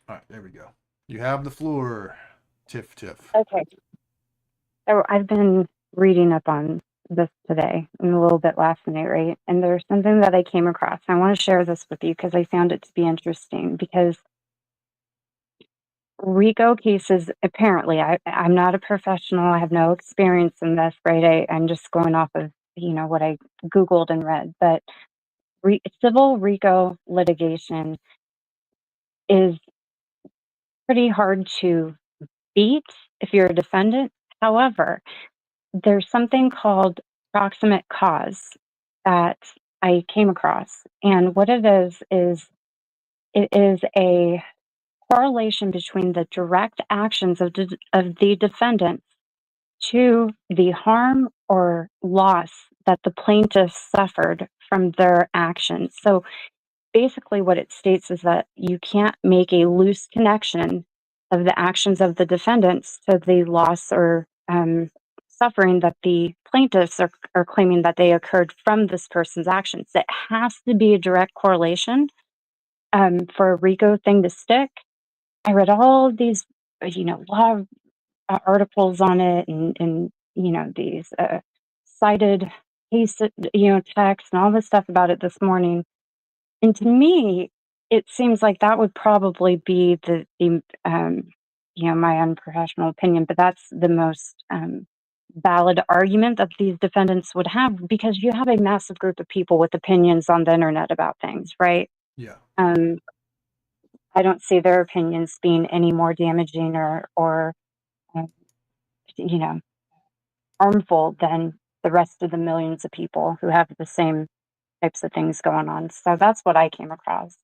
All right, there we go. You have the floor, Tiff. Okay. So I've been reading up on this today and a little bit last night, right? And there's something that I came across. I want to share this with you because I found it to be interesting because RICO cases, apparently, I'm not a professional. I have no experience in this, right? I'm just going off of, what I Googled and read. But civil RICO litigation is pretty hard to beat if you're a defendant. However, there's something called proximate cause that I came across. And what it is a correlation between the direct actions of the defendant to the harm or loss that the plaintiff suffered from their actions. So basically, what it states is that you can't make a loose connection of the actions of the defendants to the loss or suffering that the plaintiffs are claiming that they occurred from this person's actions. It has to be a direct correlation for a RICO thing to stick. I read all of these, law articles on it and these cited case, texts and all this stuff about it this morning. And to me, it seems like that would probably be my unprofessional opinion, but that's the most valid argument that these defendants would have because you have a massive group of people with opinions on the internet about things, right? Yeah. Um, I don't see their opinions being any more damaging or uh, you know, harmful than the rest of the millions of people who have the same types of things going on. So that's what I came across.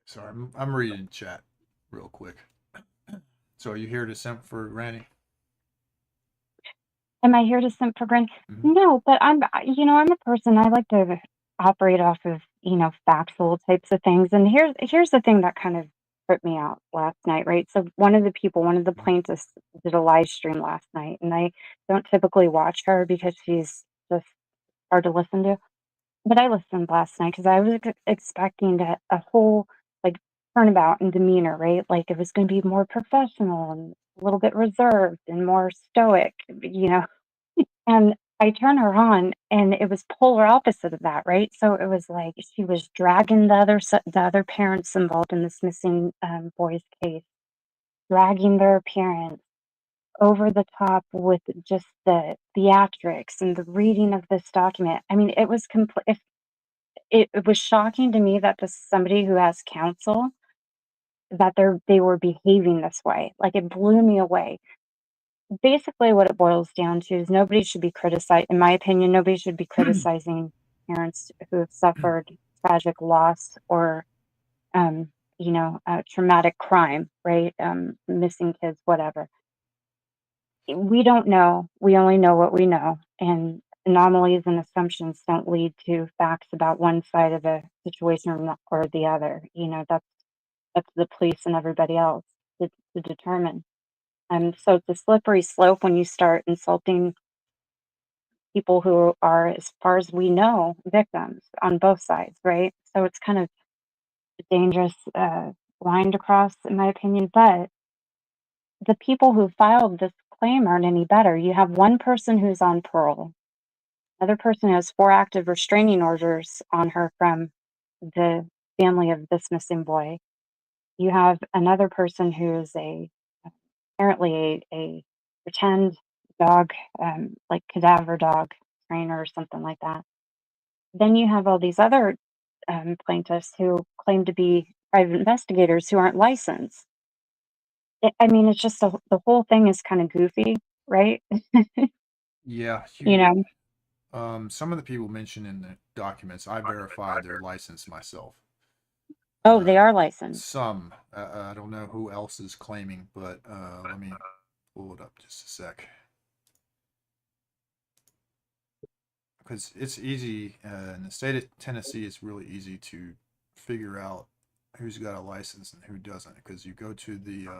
Sorry, I'm reading chat real quick. So are you here to simp for Granny? Am I here to simp for Grin? Mm-hmm. No, but I'm a person. I like to operate off of, factual types of things. And here's the thing that kind of tripped me out last night, right? So one of the Mm-hmm. plaintiffs did a live stream last night, and I don't typically watch her because she's just hard to listen to. But I listened last night because I was expecting a whole like turnabout in demeanor, right? Like it was going to be more professional and a little bit reserved and more stoic, and I turn her on, and it was polar opposite of that, right? So it was like she was dragging the other parents involved in this missing boy's case, dragging their parents over the top with just the theatrics and the reading of this document. I mean, it was complete. It was shocking to me that this is somebody who has counsel that they were behaving this way. Like it blew me away. Basically what it boils down to is nobody should be criticized, in my opinion, nobody should be criticizing parents who have suffered tragic loss or traumatic crime, right? Missing kids, whatever. We don't know. We only know what we know, and anomalies and assumptions don't lead to facts about one side of a situation or the other. That's the police and everybody else to determine. So it's a slippery slope when you start insulting people who are, as far as we know, victims on both sides, right? So it's kind of a dangerous line to cross, in my opinion. But the people who filed this claim aren't any better. You have one person who's on parole, another person who has 4 active restraining orders on her from the family of this missing boy. You have another person who's apparently a pretend dog, like cadaver dog trainer or something like that. Then you have all these other plaintiffs who claim to be private investigators who aren't licensed. I mean, it's just the whole thing is kind of goofy, right? Yeah, You know, some of the people mentioned in the documents, I verified their license myself. oh, they Uh, are licensed. some, I don't know who else is claiming, but let me pull it up just a sec. Because it's easy, in the state of Tennessee, it's really easy to figure out who's got a license and who doesn't. Because you go to the,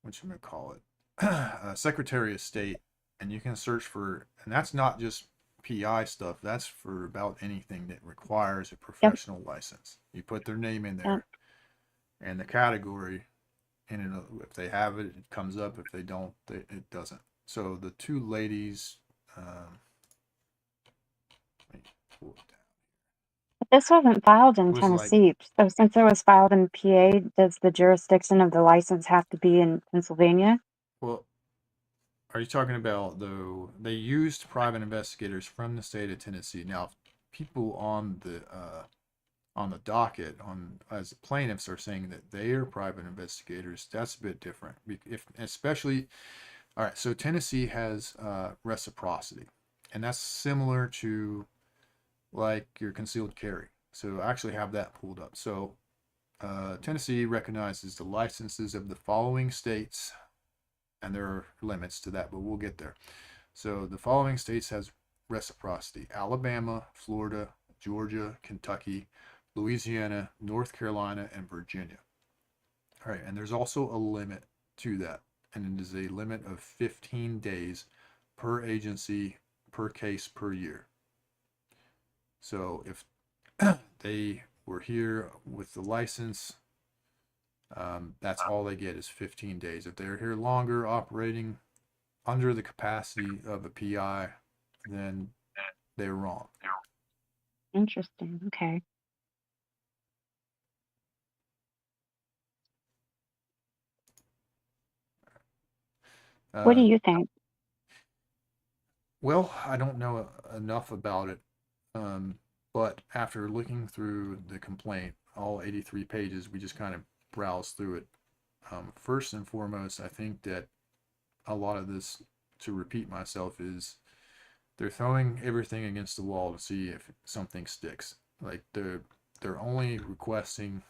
what you gonna call it, Secretary of State, and you can search for, and that's not just PI stuff. That's for about anything that requires a Yep, professional license. You put their name in yep. there and the category, and if they have it, it comes up. If they don't, it doesn't. So the two ladies, let me pull it down. But this wasn't filed It in was like, Tennessee. So since it was filed in PA, does the jurisdiction of the license have to be in Pennsylvania? well, are you talking about though? They used private investigators from the state of Tennessee. Now, people on the docket on as plaintiffs are saying that they are private investigators. That's a bit different. If especially, all right. So Tennessee has reciprocity, and that's similar to like your concealed carry. So I actually have that pulled up. So Tennessee recognizes the licenses of the following states, and there are limits to that, but we'll get there. So the following states has reciprocity: Alabama, Florida, Georgia, Kentucky, Louisiana, North Carolina, and Virginia. All right, and there's also a limit to that, and it is a limit of 15 days per agency per case per year. So if they were here with the license, that's all they get is 15 days. If they're here longer operating under the capacity of a PI, then they're wrong. Interesting. Okay. What do Uh, you think? well, I don't know enough about it, um, but after looking through the complaint, all 83 pages, we just kind of browsed through it. First and foremost, I think that a lot of this, to repeat myself, is they're throwing everything against the wall to see if something sticks. Like they're only requesting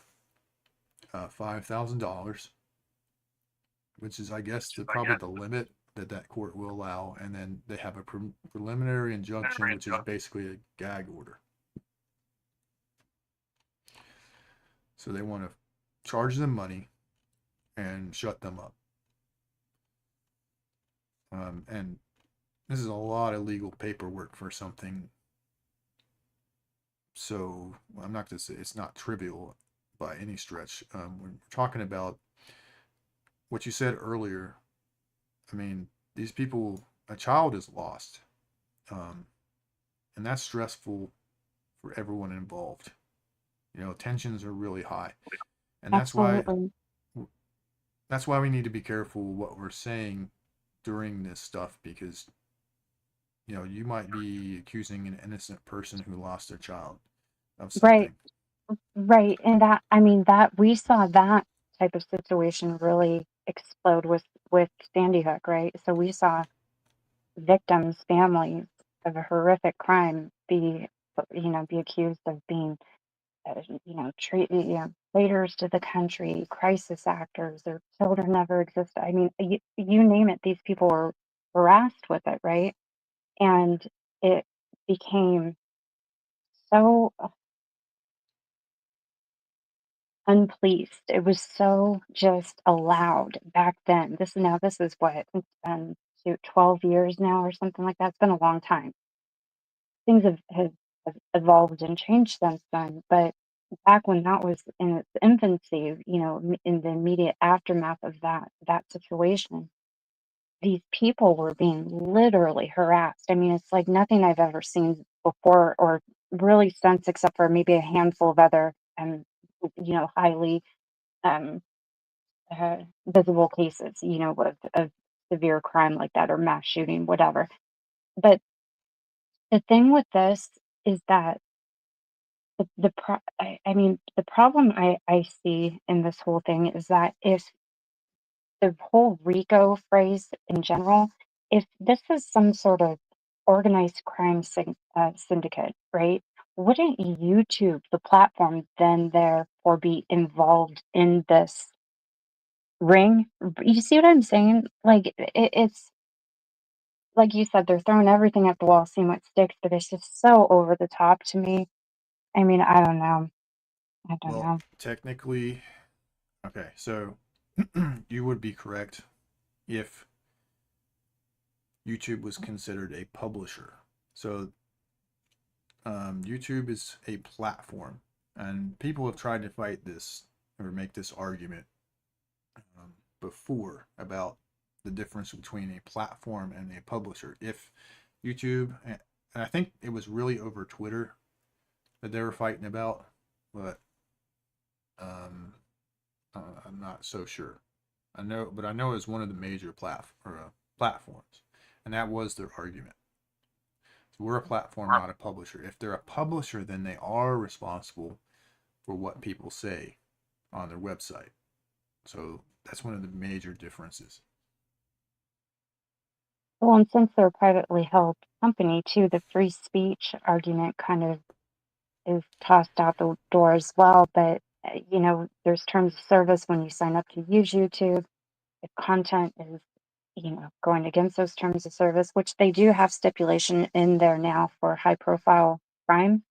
$5,000, which is, I guess, probably the limit that court will allow, and then they have a preliminary injunction, which is basically a gag order. So they want to charge them money and shut them up. And this is a lot of legal paperwork for something. So I'm not going to say it's not trivial by any stretch. We're talking about what you said earlier. I mean, these people, a child is lost, um, and that's stressful for everyone involved. You know, tensions are really high, and Absolutely. that's why we need to be careful what we're saying during this stuff, because you might be accusing an innocent person who lost their child of Right. something. Right. And that, I mean, that we saw that type of situation really explode with Sandy Hook, right? So we saw victims, families of a horrific crime be accused of being, traitors to the country, crisis actors, their children never existed. I mean, you name it, these people were harassed with it, right? And it became so unpoliced. It was so just allowed back then. This is what it's been 12 years now or something like that. It's been a long time. Things have evolved and changed since then, but back when that was in its infancy, in the immediate aftermath of that situation, these people were being literally harassed. I mean, it's like nothing I've ever seen before or really since, except for maybe a handful of other, highly um, visible cases, of severe crime like that or mass shooting, whatever. But the thing with this is that I mean, the problem I see in this whole thing is that if the whole RICO phrase in general, if this is some sort of organized crime syndicate, right? Wouldn't YouTube, the platform, then therefore be involved in this ring? You see what I'm saying? Like it's like you said, they're throwing everything at the wall, seeing what sticks, but it's just so over the top to me. I mean, I don't know. I don't Well, know. technically, okay, so you would be correct if YouTube was considered a publisher. So YouTube is a platform, and people have tried to fight this or make this argument before about the difference between a platform and a publisher. If YouTube, and I think it was really over Twitter that they were fighting about, but um, I'm not so sure. I know it was one of the major platforms, and that was their argument. So we're a platform, not a publisher. If they're a publisher, then they are responsible for what people say on their website. So that's one of the major differences. Well, and since they're a privately held company too, the free speech argument kind of is tossed out the door as well. But there's terms of service when you sign up to use YouTube. If content is, going against those terms of service, which they do have stipulation in there now for high profile crime,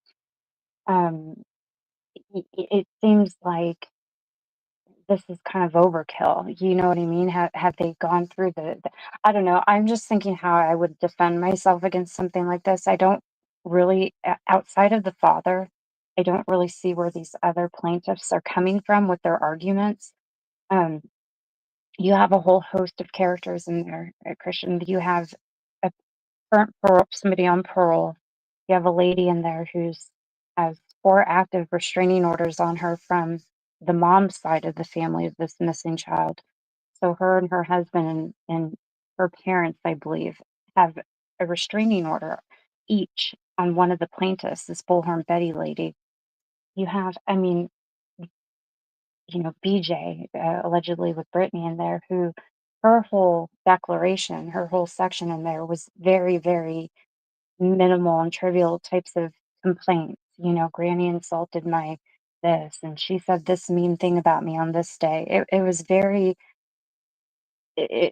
um, it seems like this is kind of overkill. You know what I mean? Have they gone through I don't know. I'm just thinking how I would defend myself against something like this. I don't really, outside of the father, I don't really see where these other plaintiffs are coming from with their arguments. Um, you have a whole host of characters in there, Christian. You have a current parole, somebody on parole. You have a lady in there who's has 4 active restraining orders on her from the mom's side of the family of this missing child. So her and her husband and her parents, I believe, have a restraining order each on one of the plaintiffs, this Bullhorn Betty lady. You have, I mean, BJ, allegedly with Brittany in there, who her whole declaration, her whole section in there was very, very minimal and trivial types of complaints. Granny insulted my this, and she said this mean thing about me on this day. It was very,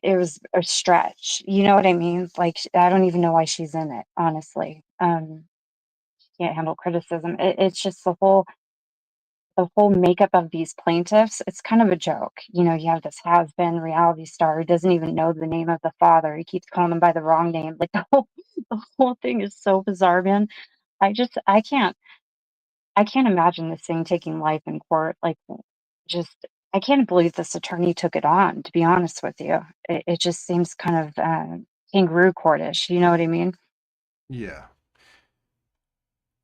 it was a stretch. You know what I mean? Like, I don't even know why she's in it, honestly. She can't handle criticism. It's just the whole makeup of these plaintiffs, it's kind of a joke. You have this has-been reality star who doesn't even know the name of the father. He keeps calling them by the wrong name. Like the whole thing is so bizarre, man. I can't imagine this thing taking life in court. Like, just I can't believe this attorney took it on. To be honest with you, it just seems kind of kangaroo courtish. You know what I mean? Yeah,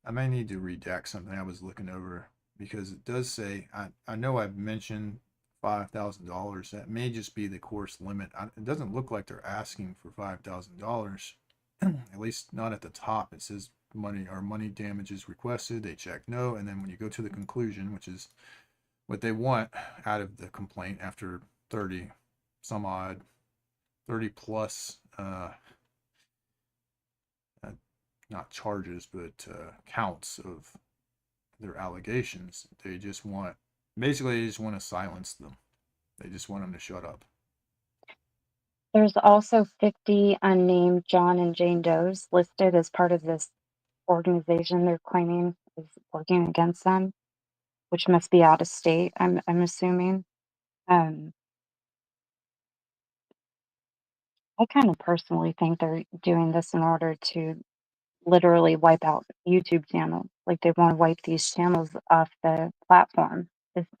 I may need to redact something I was looking over because it does say I know I've mentioned $5,000. That may just be the course limit. It doesn't look like they're asking for $5,000. At least not at the top. It says money damages requested. They check no, and then when you go to the conclusion, which is what they want out of the complaint after 30 some odd 30 plus uh, not charges but counts of their allegations. They just want basically they just want to silence them. They just want them to shut up. There's also 50 unnamed John and Jane Does listed as part of this organization they're claiming is working against them, which must be out of state, I'm assuming. Um, I kind of personally think they're doing this in order to literally wipe out YouTube like they want to wipe these channels off the platform.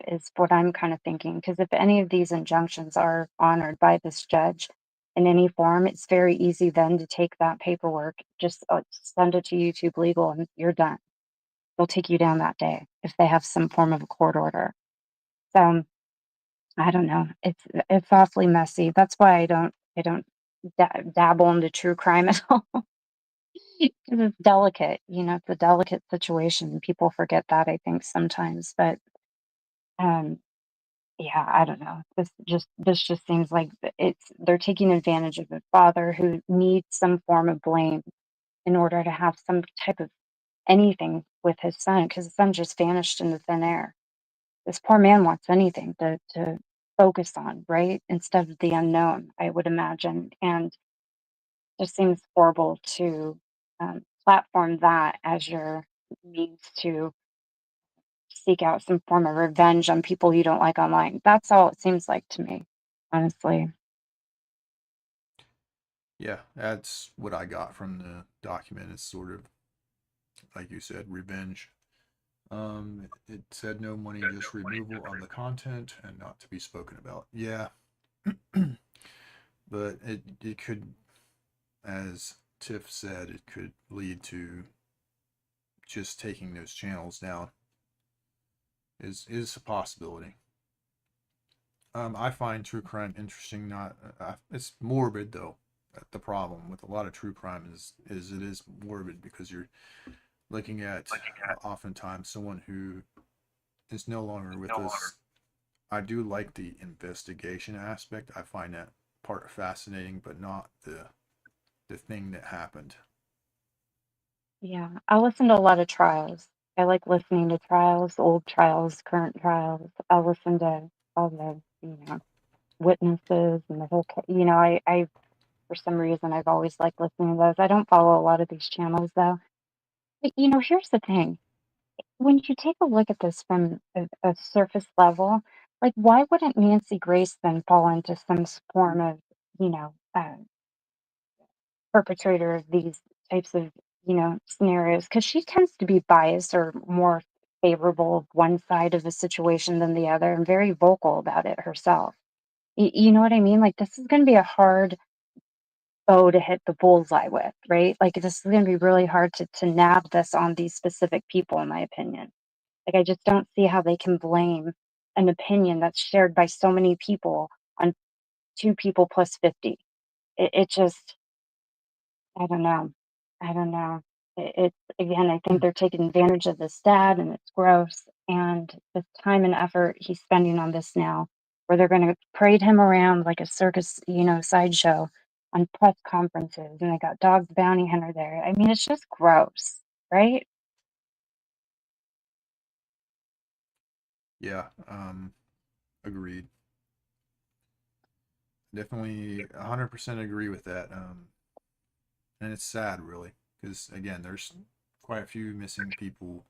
Is what I'm kind of thinking. Because if any of these injunctions are honored by this judge in any form, it's very easy then to take that paperwork, just send it to YouTube Legal, and you're done. They'll take you down that day if they have some form of a court order. So I don't know. It's awfully messy. That's why I don't dabble into true crime at all. 'Cause it's delicate, it's a delicate situation. People forget that, I think, sometimes. But um, yeah, I don't know. This just seems like they're taking advantage of a father who needs some form of blame in order to have some type of anything with his son, because his son just vanished into thin air. This poor man wants anything to focus on, right? Instead of the unknown, I would imagine. And just seems horrible to platform that as your means to seek out some form of revenge on people you don't like online. That's all it seems like to me, honestly. Yeah, that's what I got from the document. It's sort of like you said, revenge. It said no money, just removal of the content and not to be spoken about. Yeah, but it could, as Tiff said, it could lead to just taking those channels down. Is a possibility. I find true crime interesting. Not it's morbid though. The problem with a lot of true crime is it is morbid because you're looking at oftentimes someone who is no longer with us. I do like the investigation aspect. I find that part fascinating, but not the thing that happened. Yeah, I listen to a lot of trials. I like listening to trials, old trials, current trials. I listen to all the, witnesses and the whole, I for some reason I've always liked listening to those. I don't follow a lot of these channels though. But here's the thing. When you take a look at this from a surface level, like why wouldn't Nancy Grace then fall into some form of, you know, uh, perpetrator of these types of, scenarios? Because she tends to be biased or more favorable of one side of a situation than the other and very vocal about it herself. You know what I mean? Like this is going to be a hard bow to hit the bullseye with, right? Like this is going to be really hard to nab this on these specific people, in my opinion. Like, I just don't see how they can blame an opinion that's shared by so many people on 2 people plus 50. It just I don't know. I don't know. It's again, I think they're taking advantage of this dad, and it's gross, and the time and effort he's spending on this now, where they're gonna parade him around like a circus, sideshow on press conferences, and they got Dog the Bounty Hunter there. I mean, it's just gross, right? Yeah, agreed. Definitely 100% agree with that. And it's sad, really, because again, there's quite a few missing people.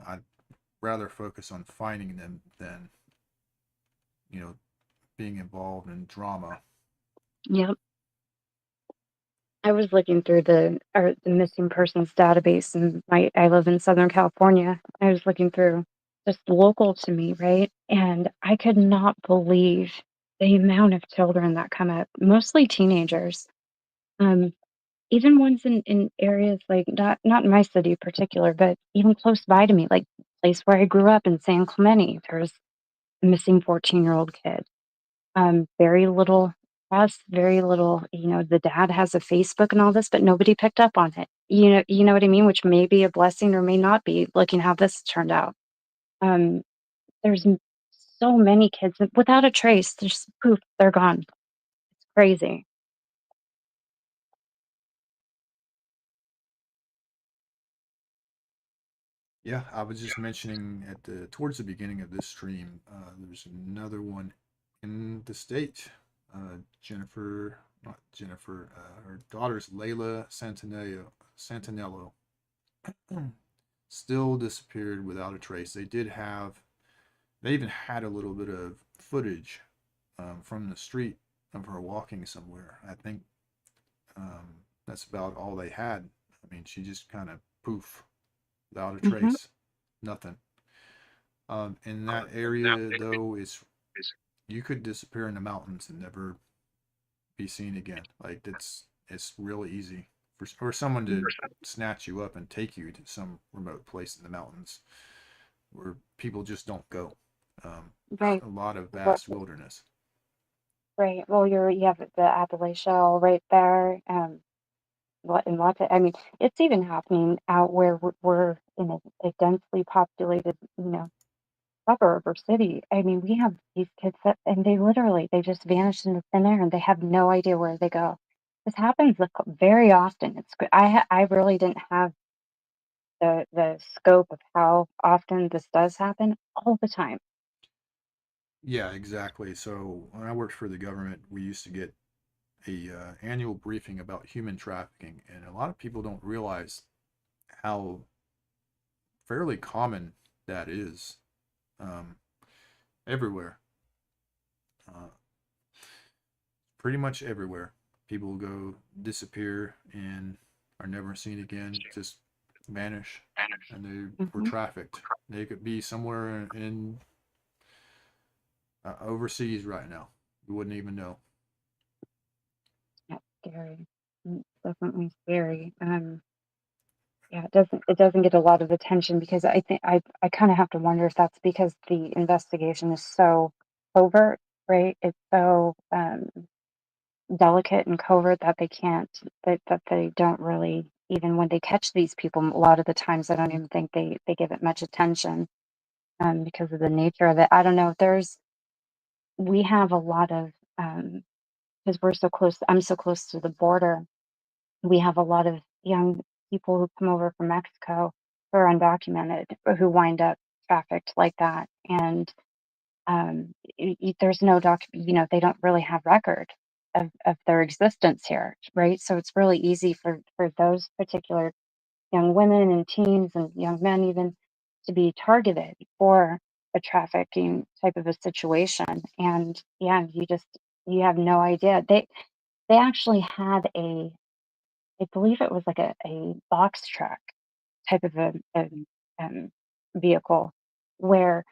I'd rather focus on finding them than you know being involved in drama. Yep. I was looking through the missing persons database, and I live in Southern California. I was looking through just local to me, right? And I could not believe the amount of children that come up, mostly teenagers. Um, Even ones in areas like not in my city in particular, but even close by to me, like place where I grew up in San Clemente. There's a missing 14-year-old kid. Very little press, very little, the dad has a Facebook and all this, but nobody picked up on it. You know what I mean? Which may be a blessing or may not be, looking how this turned out. Um, there's so many kids without a trace, just poof, they're gone. It's crazy. Yeah, I was just mentioning at the towards the beginning of this stream, there's another one in the state. Jennifer, not Jennifer, her daughter's Layla Santanello still disappeared without a trace. They even had a little bit of footage from the street of her walking somewhere. I think that's about all they had. I mean, she just kind of poof, without a Hmm. trace, nothing. In that area, though, is you could disappear in the mountains and never be seen again. Like it's really easy for someone to snatch you up and take you to some remote place in the mountains where people just don't go. Right. A lot of Well, vast wilderness. right. Well, you have the Appalachia all right there. What and lots of, I mean, it's even happening out where we're in a densely populated, suburb or city. I mean, we have these kids that, and they just vanish into thin air and they have no idea where they go. This happens very often. I really didn't have the scope of how often this does happen all the time. Yeah, exactly. So when I worked for the government, we used to get a annual briefing about human trafficking, and a lot of people don't realize how fairly common that is um, everywhere. Uh, Pretty much everywhere. People go disappear and are never seen again, just vanish, and they were Hmm. trafficked. They could be somewhere in overseas right now. You wouldn't even know. That's scary. Definitely scary. Yeah, it doesn't get a lot of attention because I think I kind of have to wonder if that's because the investigation is so covert, right? It's so delicate and covert that that they don't really, even when they catch these people, a lot of the times I don't even think they give it much attention, because of the nature of it. I don't know. We have a lot of, because we're so close. I'm so close to the border. We have a lot of young people who come over from Mexico who are undocumented, or who wind up trafficked like that. And there's no they don't really have record of their existence here, right? So it's really easy for those particular young women and teens and young men even to be targeted for a trafficking type of a situation. And yeah, you have no idea. They actually had I believe it was like a box truck type of a um, vehicle where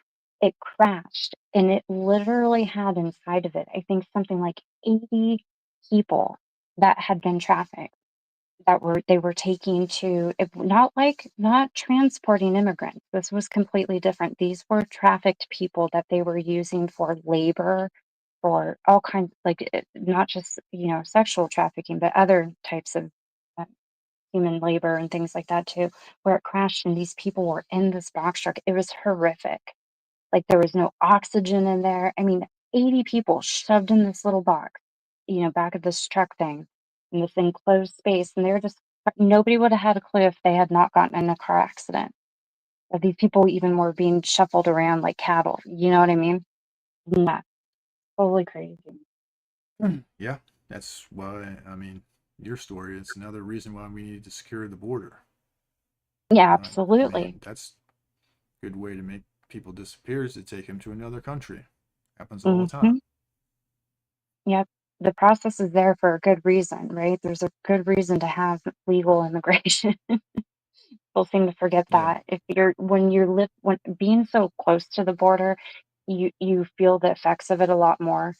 it crashed and it literally had inside of it, I think something like 80 people that had been trafficked, that they were taking to, not transporting immigrants. This was completely different. These were trafficked people that they were using for labor, for all kinds, like not just sexual trafficking, but other types of uh, human labor and things like that too, where it crashed and these people were in this box truck. It was horrific. Like there was no oxygen in there. I mean, 80 people shoved in this little box, back of this truck thing in this enclosed space. And they're just, nobody would have had a clue if they had not gotten in a car accident. That these people even were being shuffled around like cattle. You know what I mean? Nuts. Totally crazy. Yeah, that's why, I mean, your story is another reason why we need to secure the border. Yeah, I absolutely. mean, that's a good way to make people disappear is to take them to another country. Happens all the time. Hmm. Yep. The process is there for a good reason, right? There's a good reason to have legal immigration. People seem to forget Yeah. that. If you're when you're live when being so close to the border, you feel the effects of it a lot more,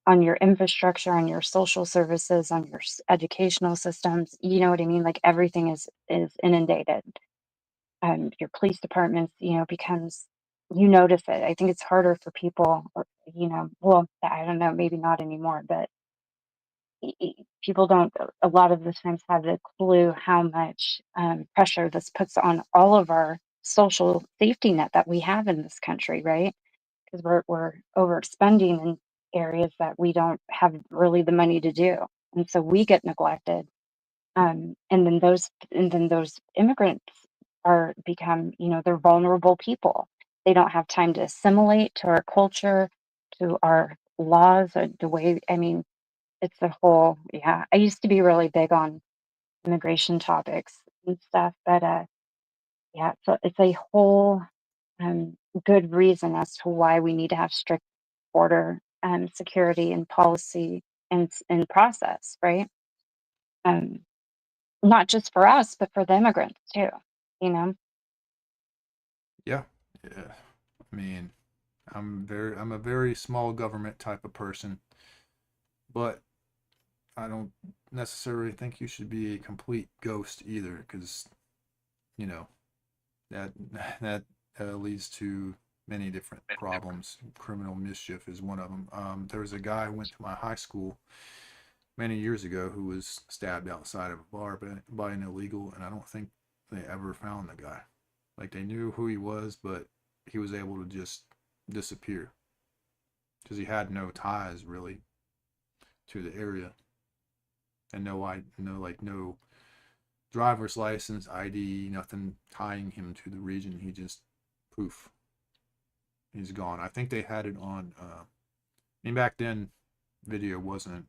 on your infrastructure, on your social services, on your educational systems. You know what I mean? Like everything is inundated. Your police departments, becomes, you notice it. I think it's harder for people, or, well, I don't know, maybe not anymore, but people don't a lot of the times have the clue how much pressure this puts on all of our social safety net that we have in this country, right? Because we're overspending in areas that we don't have really the money to do, and so we get neglected. And then those immigrants are become, they're vulnerable people. They don't have time to assimilate to our culture, to our laws, or the way. I mean, it's a whole, yeah. I used to be really big on immigration topics and stuff, but yeah, so it's a whole um, good reason as to why we need to have strict border security and policy and process, right? Um, not just for us, but for the immigrants too, you know? Yeah. Yeah. I mean, I'm a very small government type of person, but I don't necessarily think you should be a complete ghost either, because you know that that leads to many different problems. Criminal mischief is one of them. There was a guy who went to my high school many years ago who was stabbed outside of a bar by an illegal, and I don't think they ever found the guy. Like they knew who he was, but he was able to just disappear because he had no ties really to the area, and no driver's license, ID, nothing tying him to the region. He just poof, he's gone. I think they had it on. I mean, back then, video wasn't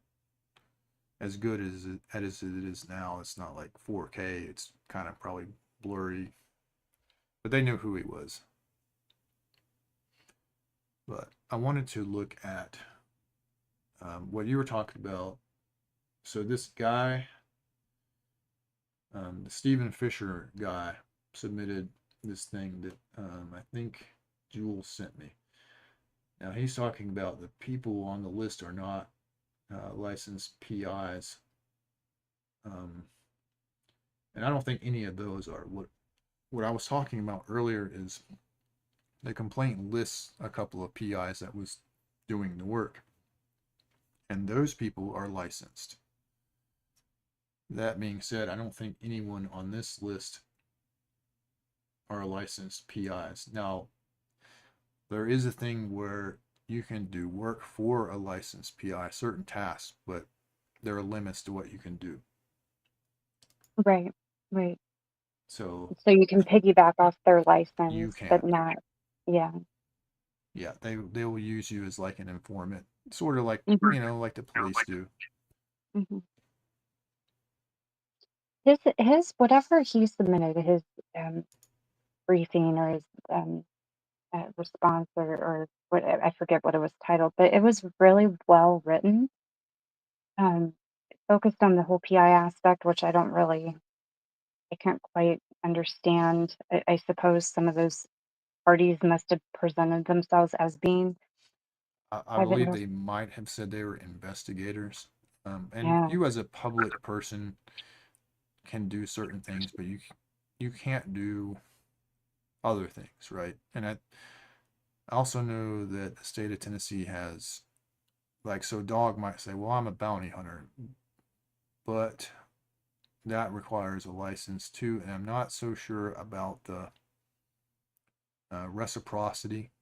as good as it is now. It's not like 4K. It's kind of probably blurry, but they knew who he was. But I wanted to look at what you were talking about. So this guy, the Stephen Fisher guy, submitted this thing that I think Jules sent me. Now he's talking about the people on the list are not licensed PIs, um, and I don't think any of those are. What I was talking about earlier is the complaint lists a couple of PIs that was doing the work, and those people are licensed. That being said, I don't think anyone on this list are licensed PIs. Now, there is a thing where you can do work for a licensed PI, certain tasks, but there are limits to what you can do. Right, right. So So you can piggyback off their you license, but can't. not, yeah. Yeah, they will use you as like an informant, sort of like Mhm, like the police do. mhm. His whatever he submitted, his um, briefing or his response or what I forget what it was titled, but it was really well written. Um, Focused on the whole PI aspect, which I can't quite understand. I suppose some of those parties must have presented themselves as being I private believe they investors. might have said they were investigators. And Yeah. you as a public person can do certain things, but you can't do other things, right? And I also know that the state of Tennessee has like so dog might say, "Well, I'm a bounty hunter," but that requires a license too, and I'm not so sure about the reciprocity.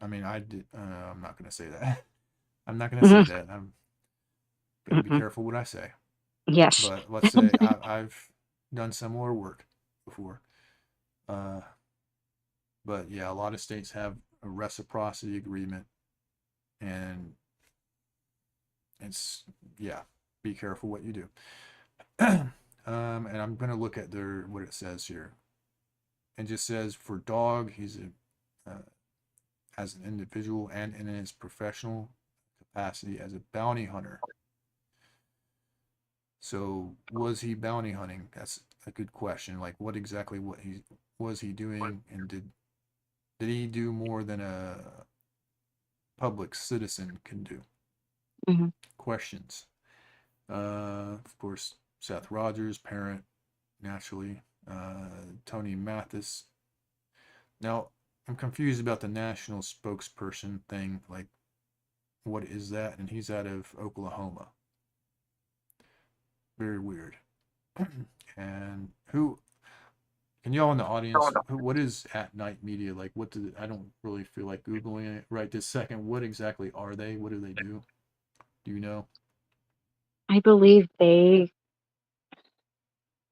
I mean, I did. I'm not going to say that. I'm not going to say Mhm, that. I'm going to be mhm. careful what I say. Yes. But let's say I've done similar work before. Uh, but yeah, a lot of states have a reciprocity agreement, and it's yeah, be careful what you do. And I'm gonna look at their what it says here. It just says for dog, he's as an individual and in his professional capacity as a bounty hunter. So was he bounty hunting? That's a good question. Like what he was he doing, and did he do more than a public citizen can do? Mhm, Questions. Of course, Seth Rogers, parent, naturally. Tony Mathis. Now, I'm confused about the national spokesperson thing. Like, what is that? And he's out of Oklahoma. Very weird. And who can y'all in the audience? What is at night media like? What do I don't really feel like googling it right this second. What exactly are they? What do they do? Do you know? I believe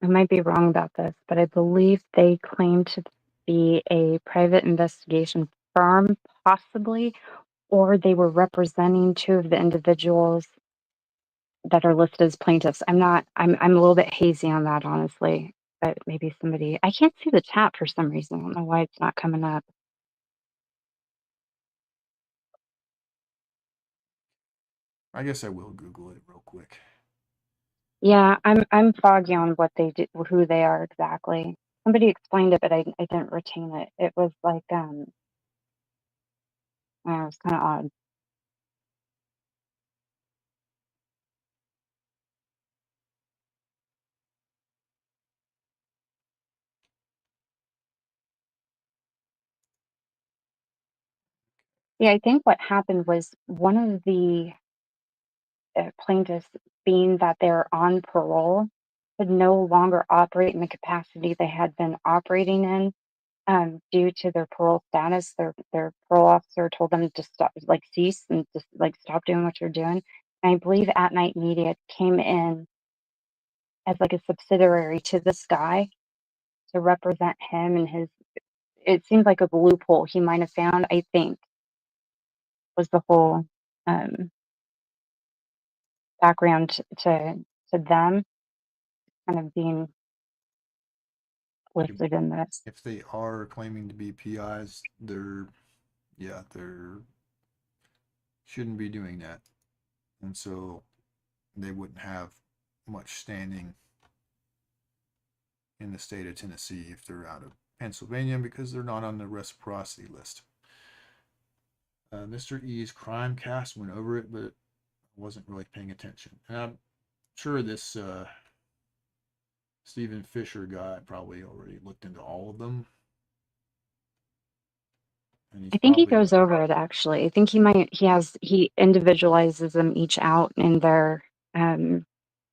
I might be wrong about this, but I believe they claim to be a private investigation firm, possibly, or they were representing two of the individuals that are listed as plaintiffs. I'm a little bit hazy on that, honestly. But maybe somebody I can't see the chat for some reason. I don't know why it's not coming up. I guess I will Google it real quick. Yeah, I'm foggy on what they do, who they are exactly. Somebody explained it, but I didn't retain it. It was like, it was kind of odd. Yeah, I think what happened was one of the plaintiffs, being that they're on parole, could no longer operate in the capacity they had been operating in, due to their parole status. Their parole officer told them to stop, like cease, and just like stop doing what you're doing. And I believe At Night Media came in as like a subsidiary to this guy to represent him and his. It seemed like a loophole he might have found. I think was the whole um, background to them kind of being listed in this. If they are claiming to be PIs, they're shouldn't be doing that, and so they wouldn't have much standing in the state of Tennessee if they're out of Pennsylvania because they're not on the reciprocity list. Mr. E's crime cast went over it, but wasn't really paying attention. And I'm sure this Stephen Fisher guy probably already looked into all of them, and he's I think he probably goes right. over it actually. I think he individualizes them each out in their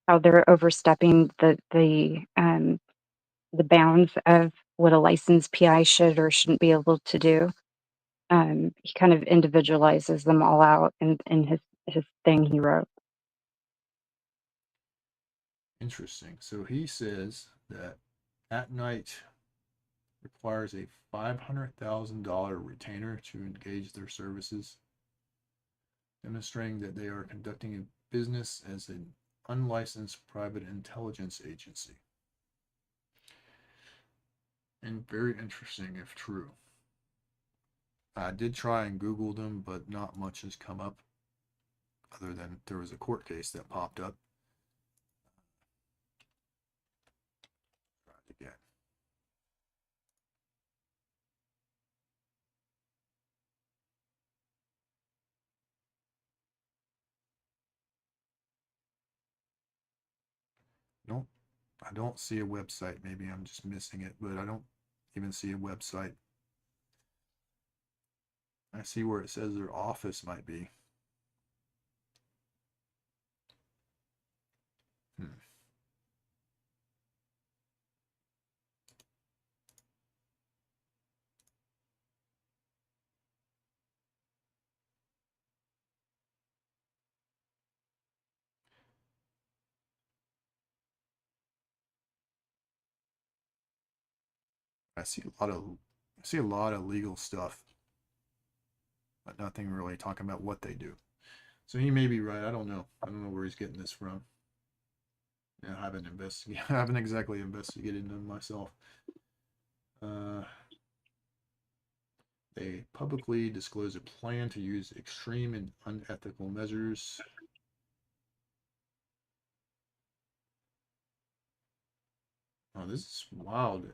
how they're overstepping the bounds of what a licensed PI should or shouldn't be able to do. He kind of individualizes them all out in his thing he wrote. Interesting. So he says that At Night requires a $500,000 retainer to engage their services, demonstrating that they are conducting a business as an unlicensed private intelligence agency. And very interesting if true. I did try and Google them, but not much has come up other than there was a court case that popped up. Tried again. Nope, I don't see a website. Maybe I'm just missing it, but I don't even see a website. I see where it says their office might be. Hmm. I see a lot of I see a lot of legal stuff, but nothing really talking about what they do. So he may be right. I don't know. I don't know where he's getting this from. Yeah, I haven't investigated. I haven't exactly investigated them myself. Uh, they publicly disclose a plan to use extreme and unethical measures. Oh, this is wild.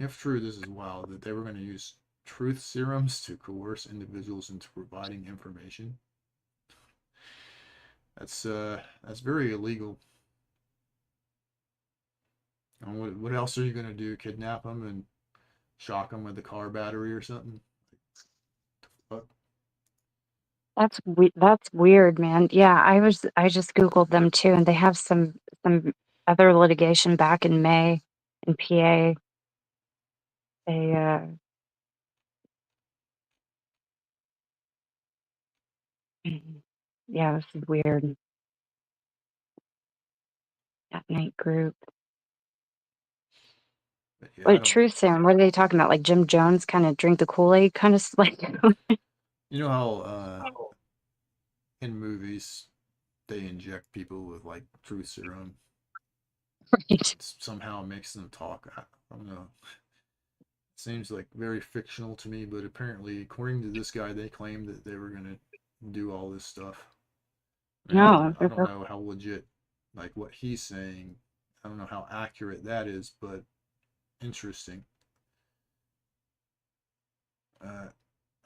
If true, this is wild that they were going to use truth serums to coerce individuals into providing information. That's very illegal. And what else are you going to do? Kidnap them and shock them with a car battery or something? Fuck. That's weird, man. Yeah, I just Googled them too, and they have some other litigation back in May in PA. They yeah, this is weird. That night group. But yeah, I What don't. truth serum? What are they talking about? Like Jim Jones kind of drink the Kool-Aid kind of like You know how in movies they inject people with like truth serum right. and somehow makes them talk. I don't know. It seems like very fictional to me, but apparently, according to this guy, they claimed that they were gonna do all this stuff. I mean, No, I don't know how legit. like what he's saying. I don't know how accurate that is, but interesting. Uh,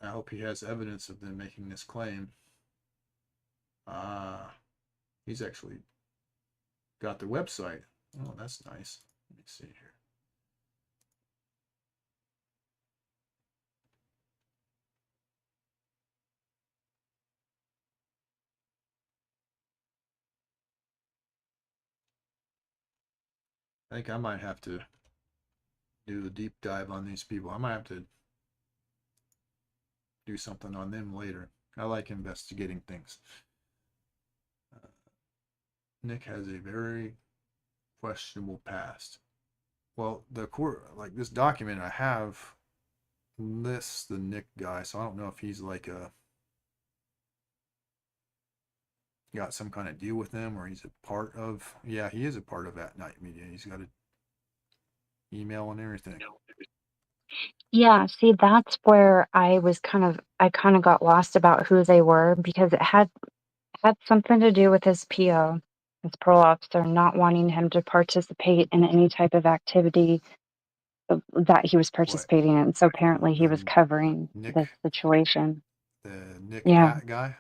I hope he has evidence of them making this claim. He's actually got their website. Oh, that's nice. Let me see here. I think I might have to do a deep dive on these people. I might have to do something on them later. I like investigating things. Uh, Nick has a very questionable past. Well, the court, like this document I have lists the Nick guy, so I don't know if he's like a got some kind of deal with them or he's a part of. Yeah, he is a part of At Night Media. He's got an email and everything. Yeah, see, that's where I kind of got lost about who they were because it had something to do with his PO, his parole officer, not wanting him to participate in any type of activity that he was What participating in. So apparently he was the covering Nick this situation. the Nick Yeah. Hat guy?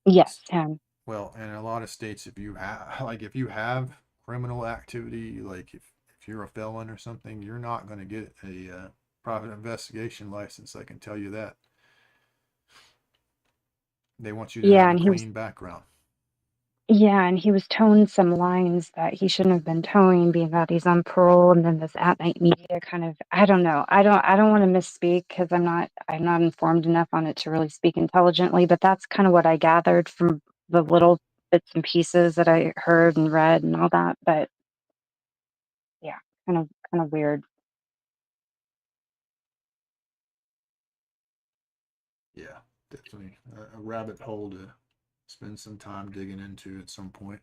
Yes, him. Well, in a lot of states, if you have if you have criminal activity, like if you're a felon or something, you're not going to get a private investigation license. I can tell you that. They want you to Yeah, have a and he was clean background. yeah, and he was towing some lines that he shouldn't have been towing, being that he's on parole, and then this at night media kind of I don't know. I don't want to misspeak because I'm not informed enough on it to really speak intelligently, but that's kind of what I gathered from the little bits and pieces that I heard and read and all that. But yeah, kind of weird. Yeah, definitely a rabbit hole to spend some time digging into at some point.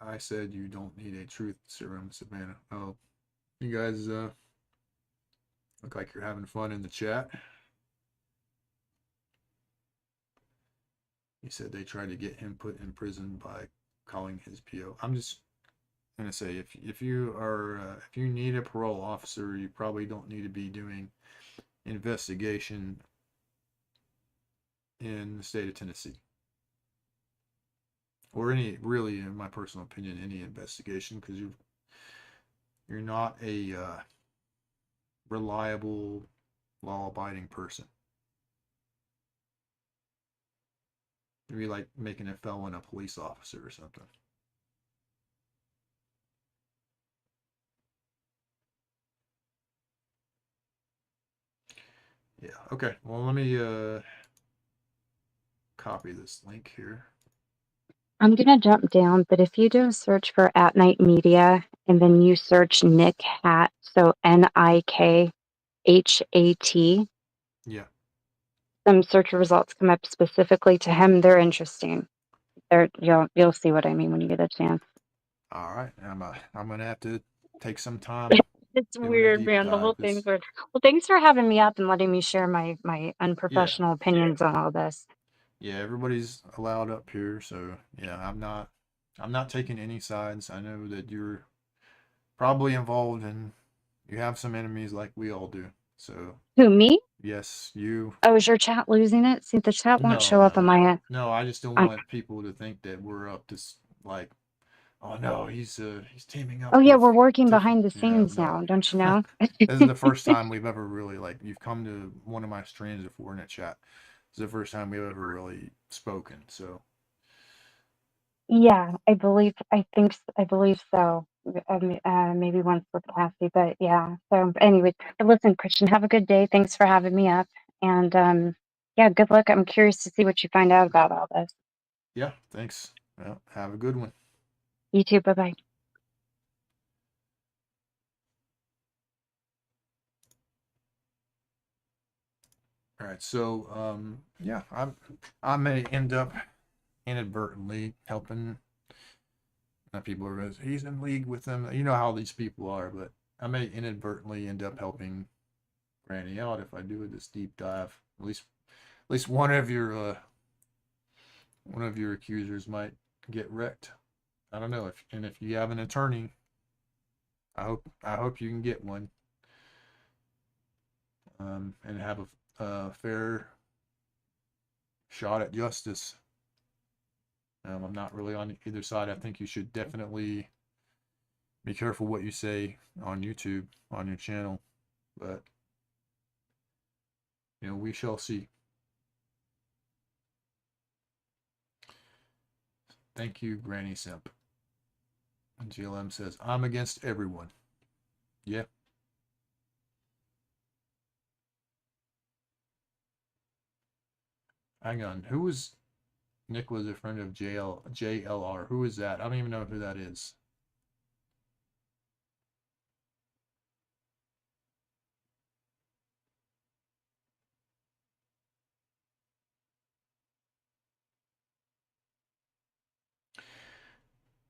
I said you don't need a truth serum, Savannah. Oh, you guys look like you're having fun in the chat. He said they tried to get him put in prison by calling his PO. I'm just gonna say if you are if you need a parole officer, you probably don't need to be doing investigation in the state of Tennessee or any really, in my personal opinion, any investigation because you're not a reliable, law-abiding person. You'd be like making a felon a police officer or something. Yeah. Okay. Well, let me copy this link here. I'm gonna jump down, but if you do a search for at night media and then you search Nick Hat, so NIKHAT, Yeah. some search results come up specifically to him. They're interesting. You'll see what I mean when you get a chance. All right. I'm gonna have to take some time It's doing a weird, deep man. The whole dive. thing's This. weird. Well, thanks for having me up and letting me share my Yeah. unprofessional opinions on all this. Yeah. Everybody's allowed up here, so yeah. I'm not taking any sides. I know that you're probably involved and you have some enemies like we all do. So Who, me? yes, you. Oh, is your chat losing it? See, the chat won't No, show up no, on no, my end. no. I just don't On, want people to think that we're up to like, oh no, he's teaming oh up yeah, with we're working different. behind the scenes No. now, don't you know? This is the first time we've ever really like you've come to one of my streams before in a chat. It's the first time we've ever really spoken. So Yeah, I believe so. Maybe once with Cassie, but yeah. So, anyway, listen, Christian, have a good day. Thanks for having me up, and yeah, good luck. I'm curious to see what you find out about all this. yeah, thanks. Well, have a good one. You too. Bye bye. All right. So yeah, I may end up inadvertently helping people are he's in league with them. You know how these people are, but I may inadvertently end up helping Granny out if I do this deep dive. At least one of your one of your accusers might get wrecked. I don't know if you have an attorney, I hope you can get one, and have a fair shot at justice. I'm not really on either side. I think you should definitely be careful what you say on YouTube, on your channel, but we shall see. Thank you, Granny Simp. And GLM says, I'm against everyone. Yeah. Hang on. Who was Nick was a friend of JLR? Who is that? I don't even know who that is.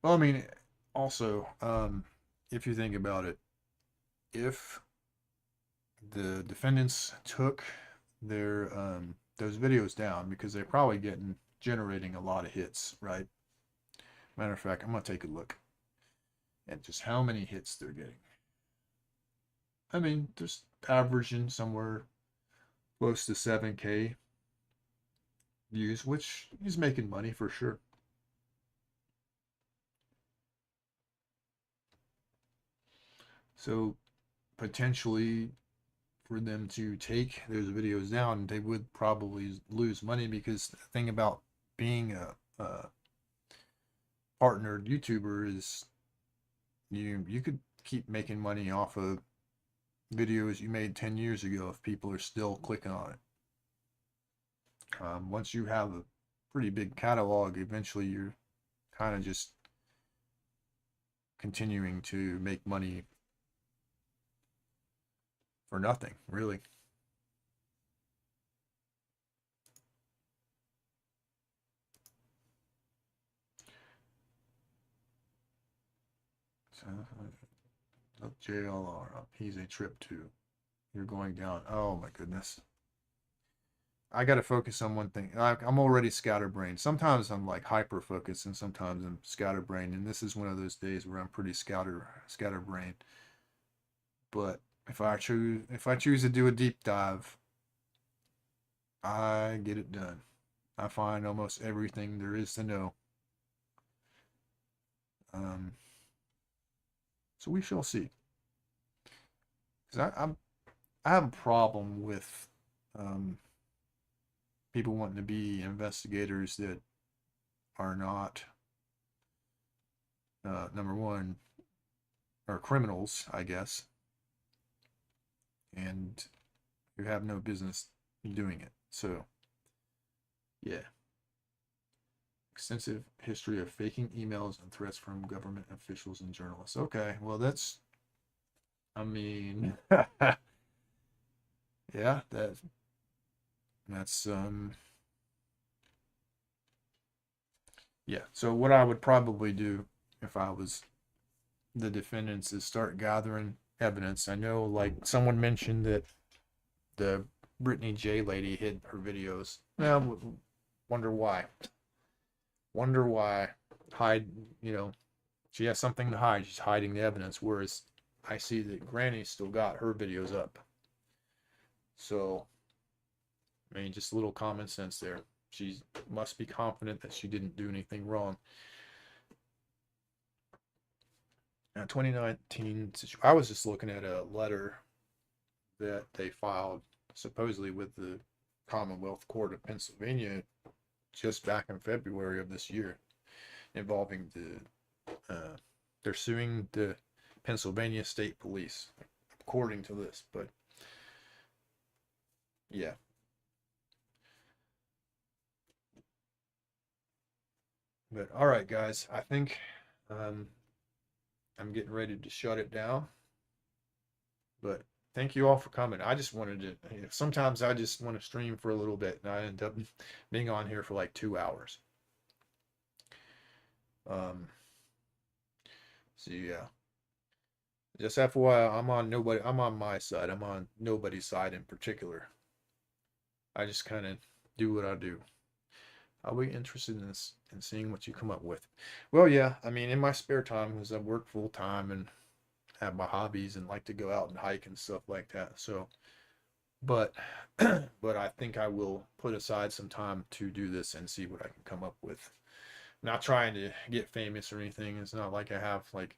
Well, I mean, also, if you think about it, if the defendants took their those videos down because they're probably generating a lot of hits, right? Matter of fact, I'm gonna take a look at just how many hits they're getting. I mean, just averaging somewhere close to 7K views, which is making money for sure. So potentially for them to take those videos down, they would probably lose money because the thing about being a partnered YouTuber is you could keep making money off of videos you made 10 years ago if people are still clicking on it. Once you have a pretty big catalog, eventually you're kind of just continuing to make money for nothing, really. So, look, JLR up. He's a trip too. You're going down. Oh my goodness. I got to focus on one thing. I'm already scatterbrained. Sometimes I'm like hyper focused, and sometimes I'm scatterbrained. And this is one of those days where I'm pretty scatterbrained. But if I choose to do a deep dive, I get it done. I find almost everything there is to know. Um, so we shall see. Because I have a problem with um, people wanting to be investigators that are not, number one, are criminals, I guess, and who have no business doing it. So, yeah. Extensive history of faking emails and threats from government officials and journalists. Okay, well, I mean, yeah, that's yeah. So what I would probably do if I was the defendants is start gathering evidence. I know, like someone mentioned that the Brittany J lady hid her videos. Well, wonder why. Wonder why. Hide, you know, she has something to hide. She's hiding the evidence. Whereas I see that Granny still got her videos up. So, I mean, just a little common sense there. She must be confident that she didn't do anything wrong. Now, 2019, I was just looking at a letter that they filed supposedly with the Commonwealth Court of Pennsylvania just back in February of this year, involving they're suing the Pennsylvania State Police, according to this. But yeah, but all right, guys, I think um, I'm getting ready to shut it down. But thank you all for coming. I just wanted to, sometimes I just want to stream for a little bit, and I end up being on here for like 2 hours. Um, so yeah, just FYI, I'm on my side. I'm on nobody's side in particular. I just kind of do what I do. I'll be interested in this and seeing what you come up with. Well, yeah, I mean, in my spare time, because I work full time and have my hobbies and like to go out and hike and stuff like that. So, but, but I think I will put aside some time to do this and see what I can come up with. Not trying to get famous or anything. It's not like I have like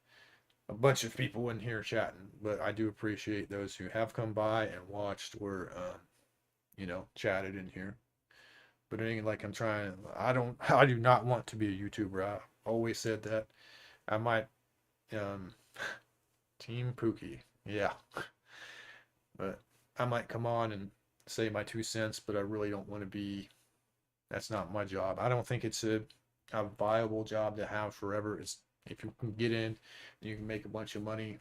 a bunch of people in here chatting, but I do appreciate those who have come by and watched or, chatted in here. But it ain't like I'm trying. I do not want to be a YouTuber. I always said that. I might, um, Team Pookie. Yeah, but I might come on and say my 2 cents, but I really don't want to be. That's not my job. I don't think it's a viable job to have forever. It's if you can get in, you can make a bunch of money.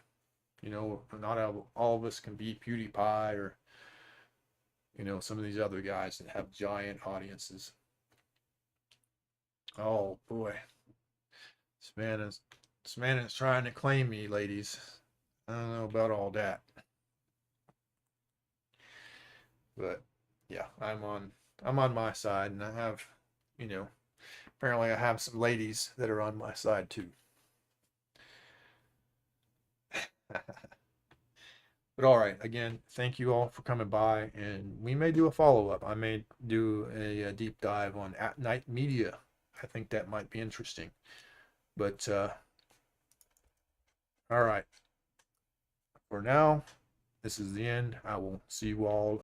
Not all of us can be PewDiePie or some of these other guys that have giant audiences. Oh boy, this man is this man is trying to claim me, ladies. I don't know about all that, but yeah, I'm on my side, and I have, you know, apparently I have some ladies that are on my side too. But all right, again, thank you all for coming by, and we may do a follow-up. I may do a deep dive on at night media. I think that might be interesting. But all right, for now, this is the end. I will see you all